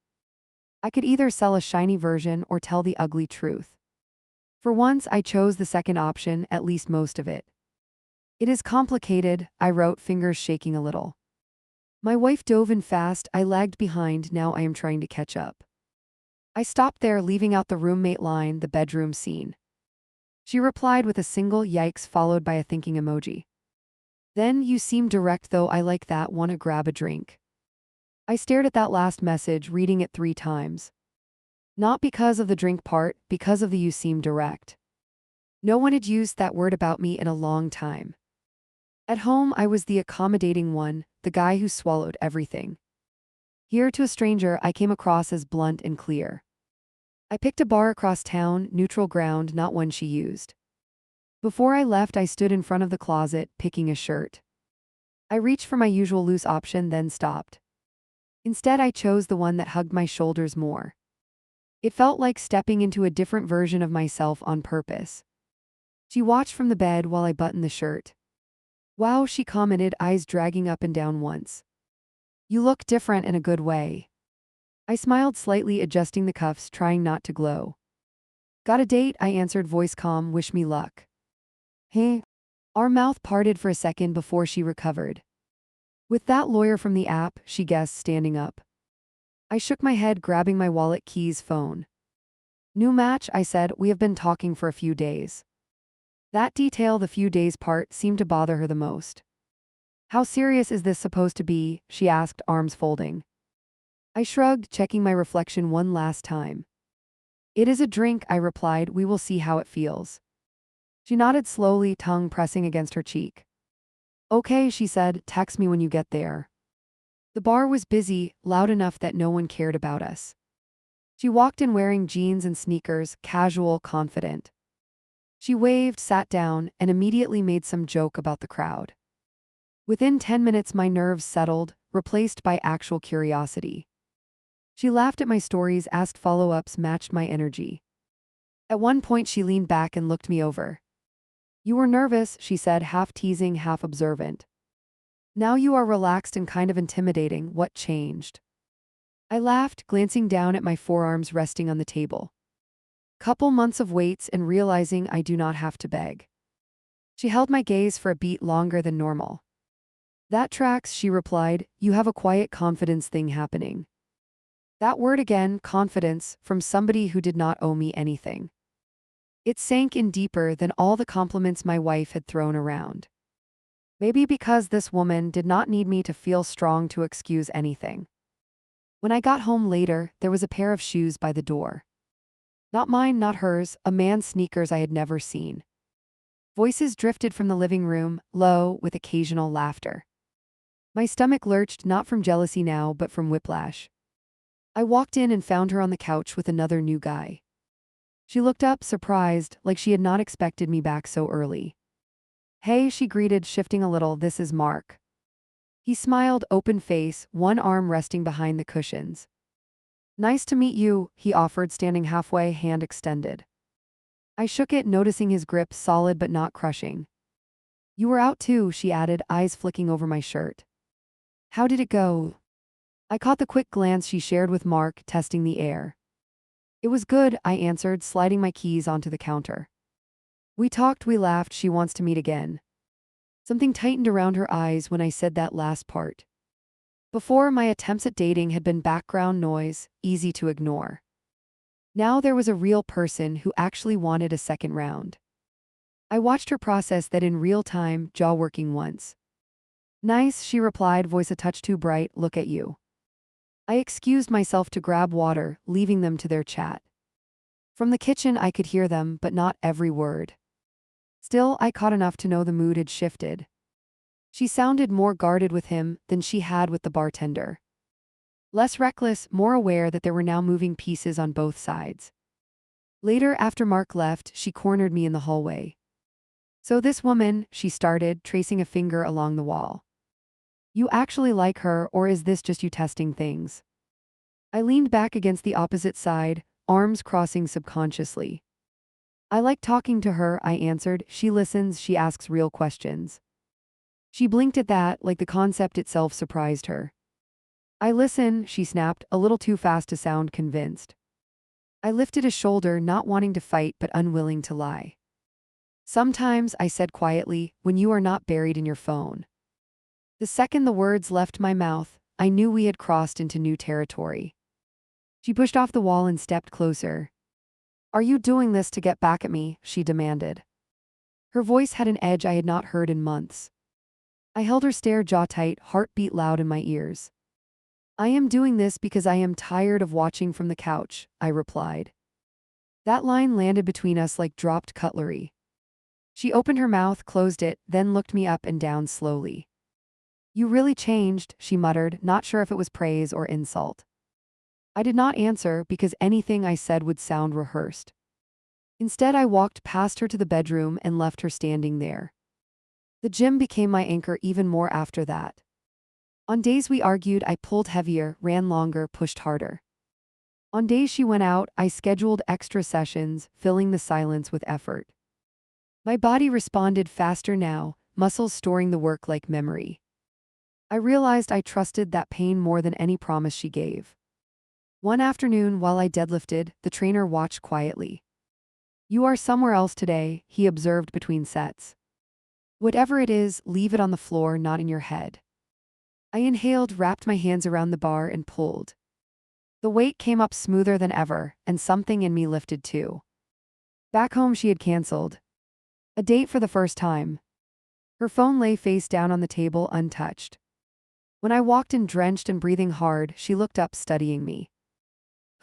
I could either sell a shiny version or tell the ugly truth. For once, I chose the second option, at least most of it. It is complicated, I wrote, fingers shaking a little. My wife dove in fast, I lagged behind, now I am trying to catch up. I stopped there, leaving out the roommate line, the bedroom scene. She replied with a single yikes followed by a thinking emoji. Then, you seem direct though, I like that, wanna grab a drink? I stared at that last message, reading it 3 times. Not because of the drink part, because of the you seem direct. No one had used that word about me in a long time. At home, I was the accommodating one, the guy who swallowed everything. Here, to a stranger, I came across as blunt and clear. I picked a bar across town, neutral ground, not one she used. Before I left, I stood in front of the closet, picking a shirt. I reached for my usual loose option, then stopped. Instead, I chose the one that hugged my shoulders more. It felt like stepping into a different version of myself on purpose. She watched from the bed while I buttoned the shirt. Wow, she commented, eyes dragging up and down once. You look different in a good way. I smiled slightly, adjusting the cuffs, trying not to glow. Got a date? I answered, voice calm, wish me luck. Hey. Our mouth parted for a second before she recovered. With that lawyer from the app, she guessed, standing up. I shook my head, grabbing my wallet, keys, phone. New match, I said, we have been talking for a few days. That detail, the few days part, seemed to bother her the most. How serious is this supposed to be? She asked, arms folding. I shrugged, checking my reflection one last time. It is a drink, I replied, we will see how it feels. She nodded slowly, tongue pressing against her cheek. Okay, she said, text me when you get there. The bar was busy, loud enough that no one cared about us. She walked in wearing jeans and sneakers, casual, confident. She waved, sat down, and immediately made some joke about the crowd. Within 10 minutes, my nerves settled, replaced by actual curiosity. She laughed at my stories, asked follow-ups, matched my energy. At one point, she leaned back and looked me over. You were nervous, she said, half teasing, half observant. Now you are relaxed and kind of intimidating. What changed? I laughed, glancing down at my forearms resting on the table. Couple months of weights and realizing I do not have to beg. She held my gaze for a beat longer than normal. That tracks, she replied, you have a quiet confidence thing happening. That word again, confidence, from somebody who did not owe me anything. It sank in deeper than all the compliments my wife had thrown around. Maybe because this woman did not need me to feel strong to excuse anything. When I got home later, there was a pair of shoes by the door. Not mine, not hers, a man's sneakers I had never seen. Voices drifted from the living room, low, with occasional laughter. My stomach lurched, not from jealousy now, but from whiplash. I walked in and found her on the couch with another new guy. She looked up, surprised, like she had not expected me back so early. Hey, she greeted, shifting a little, this is Mark. He smiled, open face, one arm resting behind the cushions. Nice to meet you, he offered, standing halfway, hand extended. I shook it, noticing his grip, solid but not crushing. You were out too, she added, eyes flicking over my shirt. How did it go? I caught the quick glance she shared with Mark, testing the air. It was good, I answered, sliding my keys onto the counter. We talked, we laughed, she wants to meet again. Something tightened around her eyes when I said that last part. Before, my attempts at dating had been background noise, easy to ignore. Now there was a real person who actually wanted a second round. I watched her process that in real time, jaw working once. Nice, she replied, voice a touch too bright, look at you. I excused myself to grab water, leaving them to their chat. From the kitchen I could hear them, but not every word. Still, I caught enough to know the mood had shifted. She sounded more guarded with him than she had with the bartender. Less reckless, more aware that there were now moving pieces on both sides. Later, after Mark left, she cornered me in the hallway. So this woman, she started, tracing a finger along the wall. You actually like her, or is this just you testing things? I leaned back against the opposite side, arms crossing subconsciously. I like talking to her, I answered. She listens, she asks real questions. She blinked at that, like the concept itself surprised her. I listen, she snapped, a little too fast to sound convinced. I lifted a shoulder, not wanting to fight but unwilling to lie. Sometimes, I said quietly, when you are not buried in your phone. The second the words left my mouth, I knew we had crossed into new territory. She pushed off the wall and stepped closer. Are you doing this to get back at me? She demanded. Her voice had an edge I had not heard in months. I held her stare, jaw tight, heartbeat loud in my ears. I am doing this because I am tired of watching from the couch, I replied. That line landed between us like dropped cutlery. She opened her mouth, closed it, then looked me up and down slowly. You really changed, she muttered, not sure if it was praise or insult. I did not answer because anything I said would sound rehearsed. Instead, I walked past her to the bedroom and left her standing there. The gym became my anchor even more after that. On days we argued, I pulled heavier, ran longer, pushed harder. On days she went out, I scheduled extra sessions, filling the silence with effort. My body responded faster now, muscles storing the work like memory. I realized I trusted that pain more than any promise she gave. One afternoon, while I deadlifted, the trainer watched quietly. You are somewhere else today, he observed between sets. Whatever it is, leave it on the floor, not in your head. I inhaled, wrapped my hands around the bar and pulled. The weight came up smoother than ever, and something in me lifted too. Back home she had canceled. A date for the first time. Her phone lay face down on the table, untouched. When I walked in drenched and breathing hard, she looked up, studying me.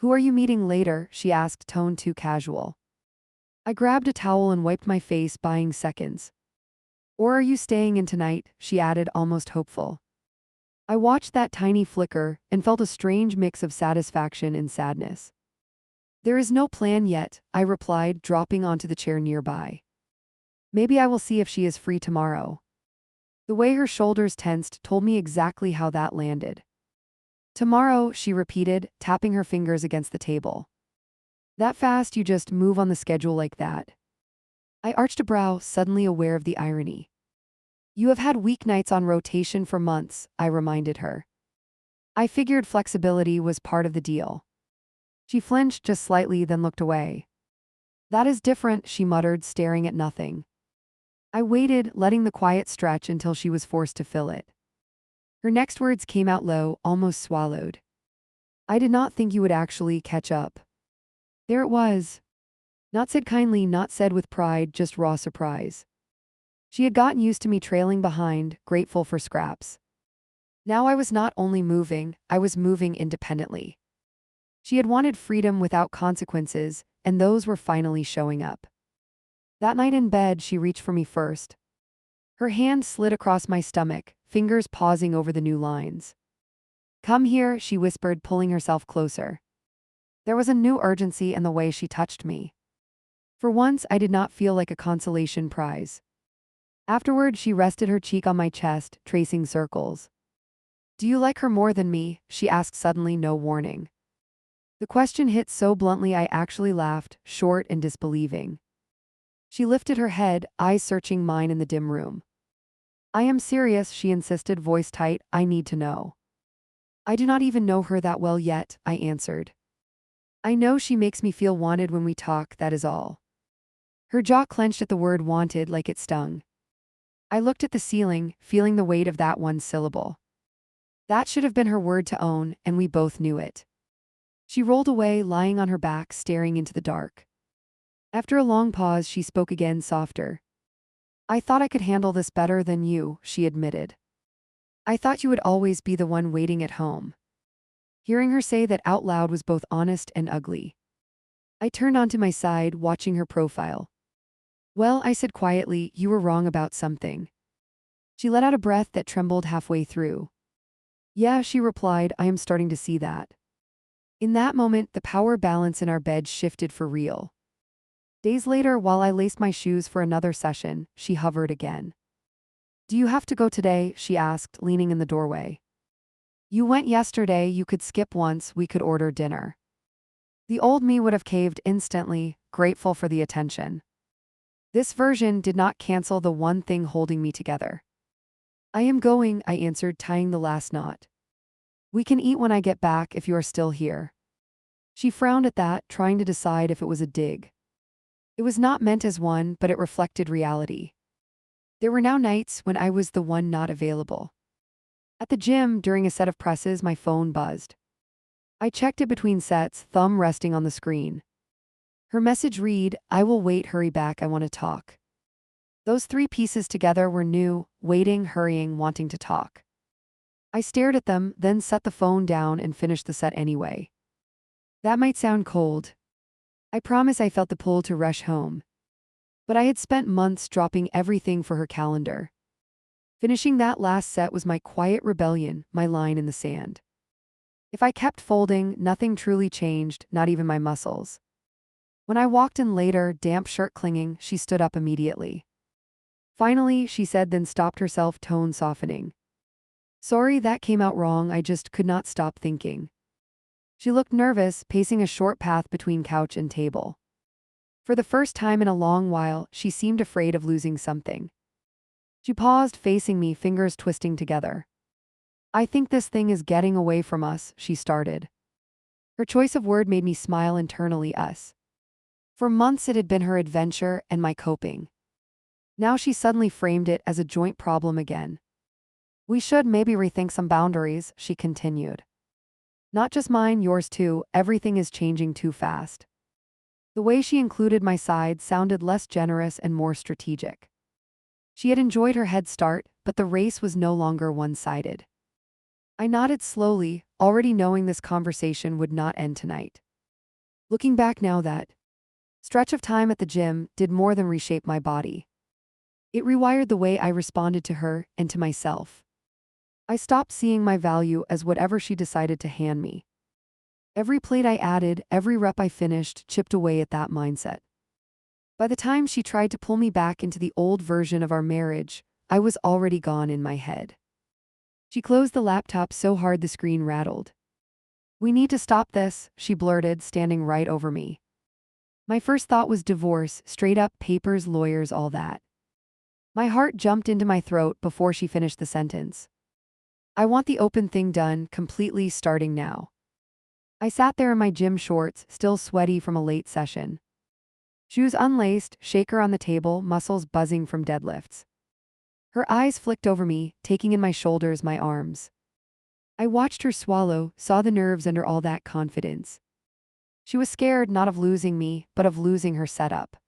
Who are you meeting later? She asked, tone too casual. I grabbed a towel and wiped my face, buying seconds. Or are you staying in tonight? She added, almost hopeful. I watched that tiny flicker and felt a strange mix of satisfaction and sadness. There is no plan yet, I replied, dropping onto the chair nearby. Maybe I will see if she is free tomorrow. The way her shoulders tensed told me exactly how that landed. Tomorrow, she repeated, tapping her fingers against the table. That fast you just move on the schedule like that? I arched a brow, suddenly aware of the irony. You have had weeknights on rotation for months, I reminded her. I figured flexibility was part of the deal. She flinched just slightly, then looked away. That is different, she muttered, staring at nothing. I waited, letting the quiet stretch until she was forced to fill it. Her next words came out low, almost swallowed. I did not think you would actually catch up. There it was. Not said kindly, not said with pride, just raw surprise. She had gotten used to me trailing behind, grateful for scraps. Now I was not only moving, I was moving independently. She had wanted freedom without consequences, and those were finally showing up. That night in bed, she reached for me first. Her hand slid across my stomach, fingers pausing over the new lines. Come here, she whispered, pulling herself closer. There was a new urgency in the way she touched me. For once, I did not feel like a consolation prize. Afterward, she rested her cheek on my chest, tracing circles. Do you like her more than me? She asked suddenly, no warning. The question hit so bluntly I actually laughed, short and disbelieving. She lifted her head, eyes searching mine in the dim room. I am serious, she insisted, voice tight. I need to know. I do not even know her that well yet, I answered. I know she makes me feel wanted when we talk, that is all. Her jaw clenched at the word wanted like it stung. I looked at the ceiling, feeling the weight of that one syllable. That should have been her word to own, and we both knew it. She rolled away, lying on her back, staring into the dark. After a long pause, she spoke again, softer. I thought I could handle this better than you, she admitted. I thought you would always be the one waiting at home. Hearing her say that out loud was both honest and ugly. I turned onto my side, watching her profile. Well, I said quietly, you were wrong about something. She let out a breath that trembled halfway through. Yeah, she replied, I am starting to see that. In that moment, the power balance in our bed shifted for real. Days later, while I laced my shoes for another session, she hovered again. "Do you have to go today?" she asked, leaning in the doorway. "You went yesterday, you could skip once, we could order dinner." The old me would have caved instantly, grateful for the attention. This version did not cancel the one thing holding me together. "I am going," I answered, tying the last knot. "We can eat when I get back if you are still here." She frowned at that, trying to decide if it was a dig. It was not meant as one, but it reflected reality. There were now nights when I was the one not available. At the gym, during a set of presses, my phone buzzed. I checked it between sets, thumb resting on the screen. Her message read, "I will wait, hurry back, I want to talk." Those three pieces together were new: waiting, hurrying, wanting to talk. I stared at them, then set the phone down and finished the set anyway. That might sound cold. I promise I felt the pull to rush home. But I had spent months dropping everything for her calendar. Finishing that last set was my quiet rebellion, my line in the sand. If I kept folding, nothing truly changed, not even my muscles. When I walked in later, damp shirt clinging, she stood up immediately. "Finally," she said, then stopped herself, tone softening. "Sorry, that came out wrong, I just could not stop thinking." She looked nervous, pacing a short path between couch and table. For the first time in a long while, she seemed afraid of losing something. She paused, facing me, fingers twisting together. "I think this thing is getting away from us," she started. Her choice of word made me smile internally. Us. For months it had been her adventure and my coping. Now she suddenly framed it as a joint problem again. "We should maybe rethink some boundaries," she continued. "Not just mine, yours too, everything is changing too fast." The way she included my side sounded less generous and more strategic. She had enjoyed her head start, but the race was no longer one-sided. I nodded slowly, already knowing this conversation would not end tonight. Looking back now, that stretch of time at the gym did more than reshape my body. It rewired the way I responded to her and to myself. I stopped seeing my value as whatever she decided to hand me. Every plate I added, every rep I finished, chipped away at that mindset. By the time she tried to pull me back into the old version of our marriage, I was already gone in my head. She closed the laptop so hard the screen rattled. "We need to stop this," she blurted, standing right over me. My first thought was divorce, straight up, papers, lawyers, all that. My heart jumped into my throat before she finished the sentence. "I want the open thing done, completely, starting now." I sat there in my gym shorts, still sweaty from a late session. Shoes unlaced, shaker on the table, muscles buzzing from deadlifts. Her eyes flicked over me, taking in my shoulders, my arms. I watched her swallow, saw the nerves under all that confidence. She was scared not of losing me, but of losing her setup.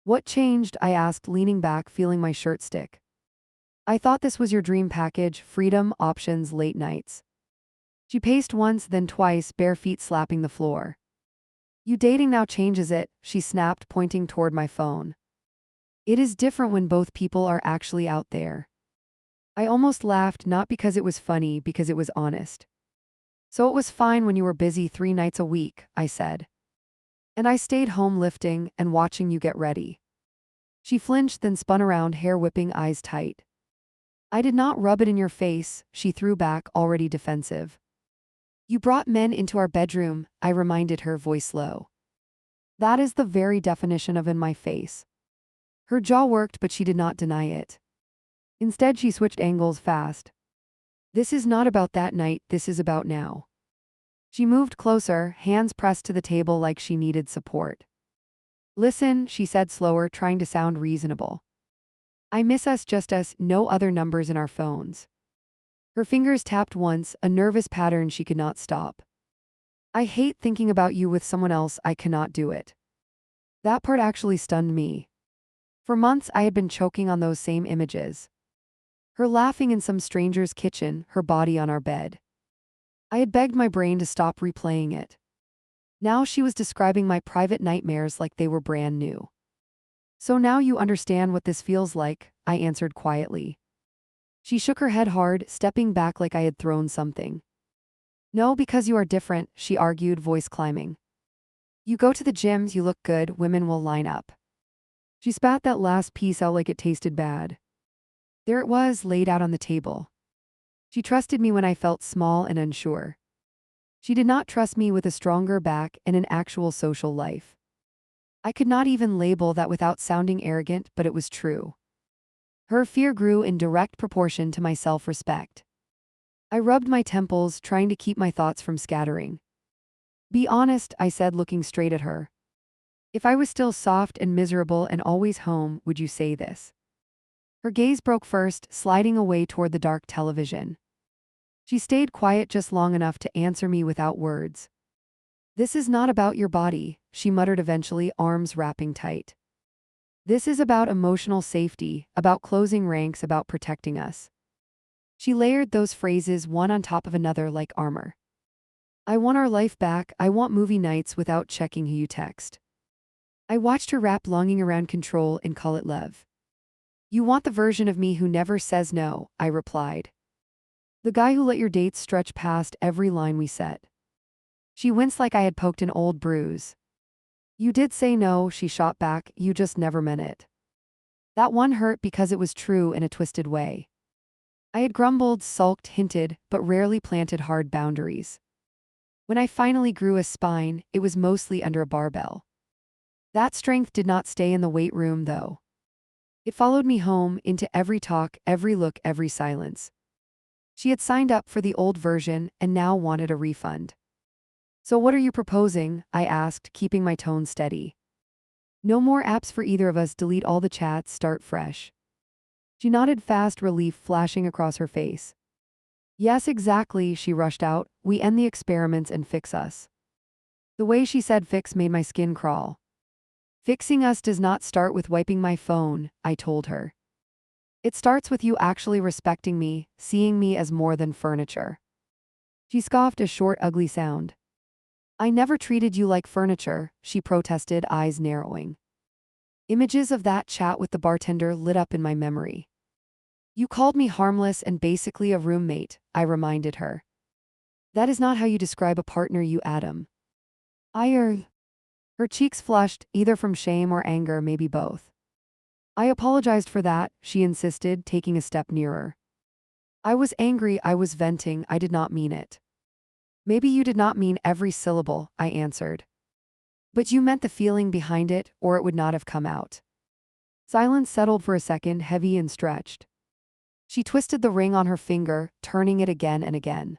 "What changed?" I asked, leaning back, feeling my shirt stick. "I thought this was your dream package: freedom, options, late nights." She paced once, then twice, bare feet slapping the floor. "You dating now changes it," she snapped, pointing toward my phone. "It is different when both people are actually out there." I almost laughed, not because it was funny, because it was honest. "So it was fine when you were busy 3 nights a week," I said. "And I stayed home lifting and watching you get ready." She flinched, then spun around, hair whipping, eyes tight. "I did not rub it in your face," she threw back, already defensive. "You brought men into our bedroom," I reminded her, voice low. "That is the very definition of in my face." Her jaw worked, but she did not deny it. Instead, she switched angles fast. "This is not about that night, this is about now." She moved closer, hands pressed to the table like she needed support. "Listen," she said slower, trying to sound reasonable. "I miss us, just us, no other numbers in our phones." Her fingers tapped once, a nervous pattern she could not stop. "I hate thinking about you with someone else, I cannot do it." That part actually stunned me. For months I had been choking on those same images. Her laughing in some stranger's kitchen, her body on our bed. I had begged my brain to stop replaying it. Now she was describing my private nightmares like they were brand new. "So now you understand what this feels like," I answered quietly. She shook her head hard, stepping back like I had thrown something. "No, because you are different," she argued, voice climbing. You go to the gyms, you look good, women will line up. She spat that last piece out like it tasted bad. There it was, laid out on the table. She trusted me when I felt small and unsure. She did not trust me with a stronger back and an actual social life. I could not even label that without sounding arrogant, but it was true. Her fear grew in direct proportion to my self-respect. I rubbed my temples, trying to keep my thoughts from scattering. Be honest, I said, looking straight at her. If I was still soft and miserable and always home, would you say this? Her gaze broke first, sliding away toward the dark television. She stayed quiet just long enough to answer me without words. This is not about your body, she muttered eventually, arms wrapping tight. This is about emotional safety, about closing ranks, about protecting us. She layered those phrases one on top of another like armor. I want our life back, I want movie nights without checking who you text. I watched her wrap longing around control and call it love. You want the version of me who never says no, I replied. The guy who let your dates stretch past every line we set. She winced like I had poked an old bruise. You did say no, she shot back, you just never meant it. That one hurt because it was true in a twisted way. I had grumbled, sulked, hinted, but rarely planted hard boundaries. When I finally grew a spine, it was mostly under a barbell. That strength did not stay in the weight room, though. It followed me home, into every talk, every look, every silence. She had signed up for the old version and now wanted a refund. So what are you proposing? I asked, keeping my tone steady. No more apps for either of us, delete all the chats, start fresh. She nodded, fast relief flashing across her face. Yes, exactly, she rushed out, we end the experiments and fix us. The way she said fix made my skin crawl. Fixing us does not start with wiping my phone, I told her. It starts with you actually respecting me, seeing me as more than furniture. She scoffed, a short, ugly sound. I never treated you like furniture, she protested, eyes narrowing. Images of that chat with the bartender lit up in my memory. You called me harmless and basically a roommate, I reminded her. That is not how you describe a partner, you Adam. Her cheeks flushed, either from shame or anger, maybe both. I apologized for that, she insisted, taking a step nearer. I was angry, I was venting, I did not mean it. Maybe you did not mean every syllable, I answered. But you meant the feeling behind it, or it would not have come out. Silence settled for a second, heavy and stretched. She twisted the ring on her finger, turning it again and again.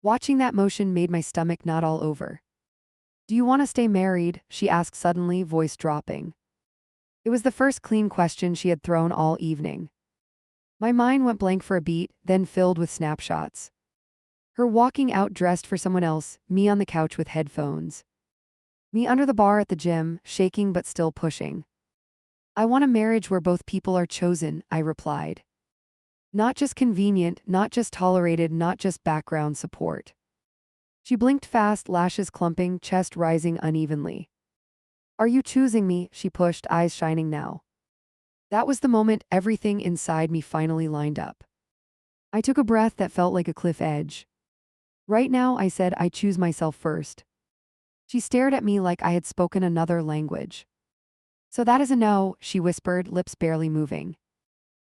Watching that motion made my stomach knot all over. Do you want to stay married? She asked suddenly, voice dropping. It was the first clean question she had thrown all evening. My mind went blank for a beat, then filled with snapshots. Her walking out dressed for someone else, me on the couch with headphones. Me under the bar at the gym, shaking but still pushing. I want a marriage where both people are chosen, I replied. Not just convenient, not just tolerated, not just background support. She blinked fast, lashes clumping, chest rising unevenly. Are you choosing me? She pushed, eyes shining now. That was the moment everything inside me finally lined up. I took a breath that felt like a cliff edge. Right now, I said, I choose myself first. She stared at me like I had spoken another language. So that is a no, she whispered, lips barely moving.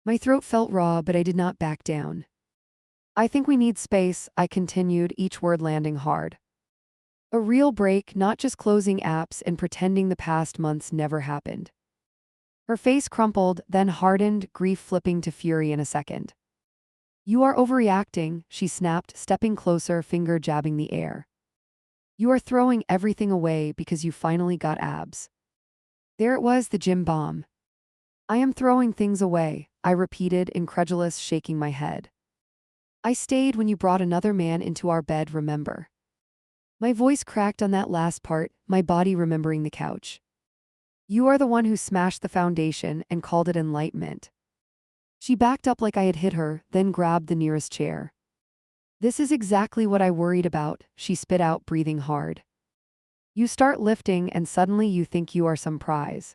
My throat felt raw, but I did not back down. I think we need space, I continued, each word landing hard. A real break, not just closing apps and pretending the past months never happened. Her face crumpled, then hardened, grief flipping to fury in a second. You are overreacting, she snapped, stepping closer, finger jabbing the air. You are throwing everything away because you finally got abs. There it was, the gym bomb. I am throwing things away, I repeated, incredulous, shaking my head. I stayed when you brought another man into our bed, remember? My voice cracked on that last part, my body remembering the couch. You are the one who smashed the foundation and called it enlightenment. She backed up like I had hit her, then grabbed the nearest chair. This is exactly what I worried about, she spit out, breathing hard. You start lifting and suddenly you think you are some prize.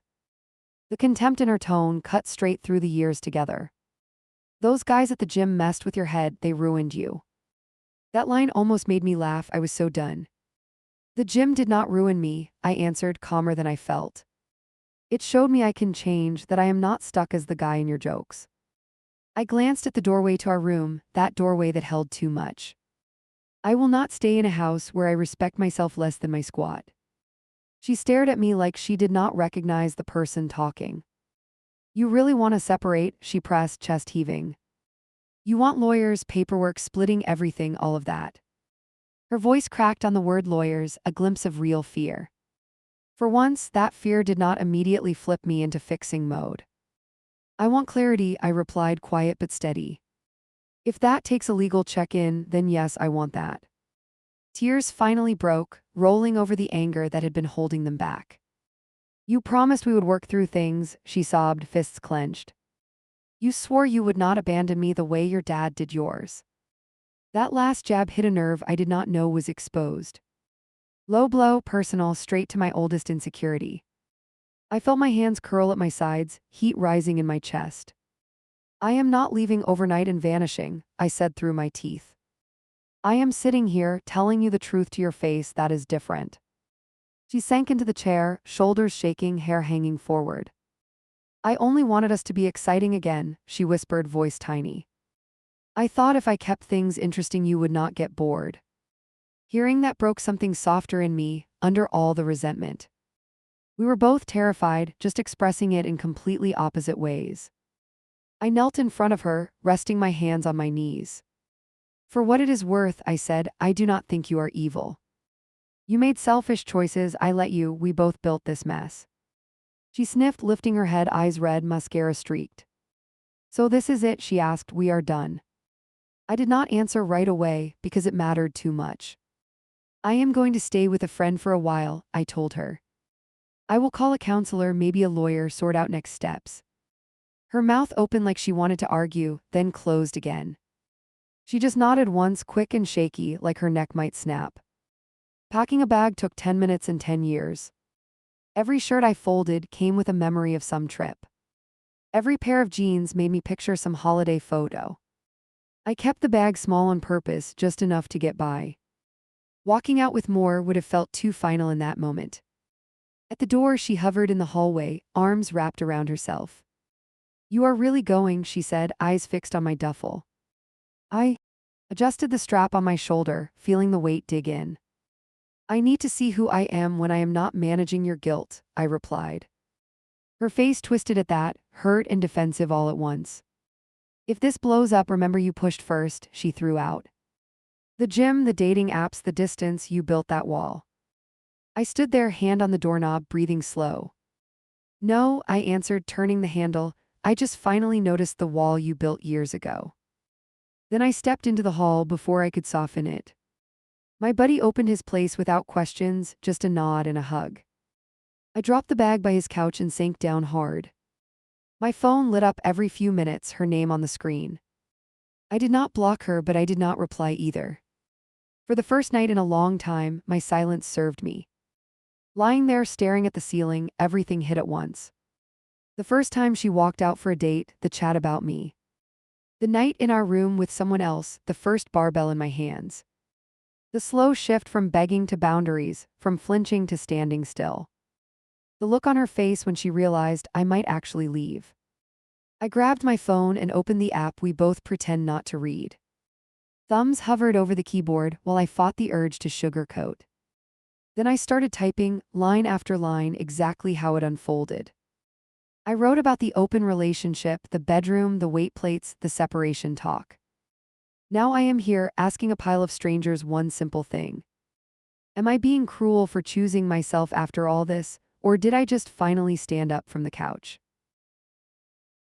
The contempt in her tone cut straight through the years together. Those guys at the gym messed with your head, they ruined you. That line almost made me laugh, I was so done. The gym did not ruin me, I answered, calmer than I felt. It showed me I can change, that I am not stuck as the guy in your jokes. I glanced at the doorway to our room, that doorway that held too much. I will not stay in a house where I respect myself less than my squat. She stared at me like she did not recognize the person talking. You really want to separate? She pressed, chest heaving. You want lawyers, paperwork, splitting everything, all of that. Her voice cracked on the word lawyers, a glimpse of real fear. For once, that fear did not immediately flip me into fixing mode. I want clarity, I replied, quiet but steady. If that takes a legal check-in, then yes, I want that. Tears finally broke, rolling over the anger that had been holding them back. You promised we would work through things, she sobbed, fists clenched. You swore you would not abandon me the way your dad did yours. That last jab hit a nerve I did not know was exposed. Low blow, personal, straight to my oldest insecurity. I felt my hands curl at my sides, heat rising in my chest. I am not leaving overnight and vanishing, I said through my teeth. I am sitting here, telling you the truth to your face. That is different. She sank into the chair, shoulders shaking, hair hanging forward. I only wanted us to be exciting again, she whispered, voice tiny. I thought if I kept things interesting you would not get bored. Hearing that broke something softer in me, under all the resentment. We were both terrified, just expressing it in completely opposite ways. I knelt in front of her, resting my hands on my knees. For what it is worth, I said, I do not think you are evil. You made selfish choices, I let you, we both built this mess. She sniffed, lifting her head, eyes red, mascara streaked. So this is it, she asked, we are done. I did not answer right away, because it mattered too much. I am going to stay with a friend for a while, I told her. I will call a counselor, maybe a lawyer, sort out next steps. Her mouth opened like she wanted to argue, then closed again. She just nodded once, quick and shaky, like her neck might snap. Packing a bag took 10 minutes and 10 years. Every shirt I folded came with a memory of some trip. Every pair of jeans made me picture some holiday photo. I kept the bag small on purpose, just enough to get by. Walking out with more would have felt too final in that moment. At the door, she hovered in the hallway, arms wrapped around herself. You are really going, she said, eyes fixed on my duffel. I adjusted the strap on my shoulder, feeling the weight dig in. I need to see who I am when I am not managing your guilt, I replied. Her face twisted at that, hurt and defensive all at once. If this blows up, remember you pushed first, she threw out. The gym, the dating apps, the distance, you built that wall. I stood there, hand on the doorknob, breathing slow. No, I answered, turning the handle, I just finally noticed the wall you built years ago. Then I stepped into the hall before I could soften it. My buddy opened his place without questions, just a nod and a hug. I dropped the bag by his couch and sank down hard. My phone lit up every few minutes, her name on the screen. I did not block her, but I did not reply either. For the first night in a long time, my silence served me. Lying there staring at the ceiling, everything hit at once. The first time she walked out for a date, the chat about me. The night in our room with someone else, the first barbell in my hands. The slow shift from begging to boundaries, from flinching to standing still. The look on her face when she realized I might actually leave. I grabbed my phone and opened the app we both pretend not to read. Thumbs hovered over the keyboard while I fought the urge to sugarcoat. Then I started typing, line after line, exactly how it unfolded. I wrote about the open relationship, the bedroom, the weight plates, the separation talk. Now I am here, asking a pile of strangers one simple thing. Am I being cruel for choosing myself after all this, or did I just finally stand up from the couch?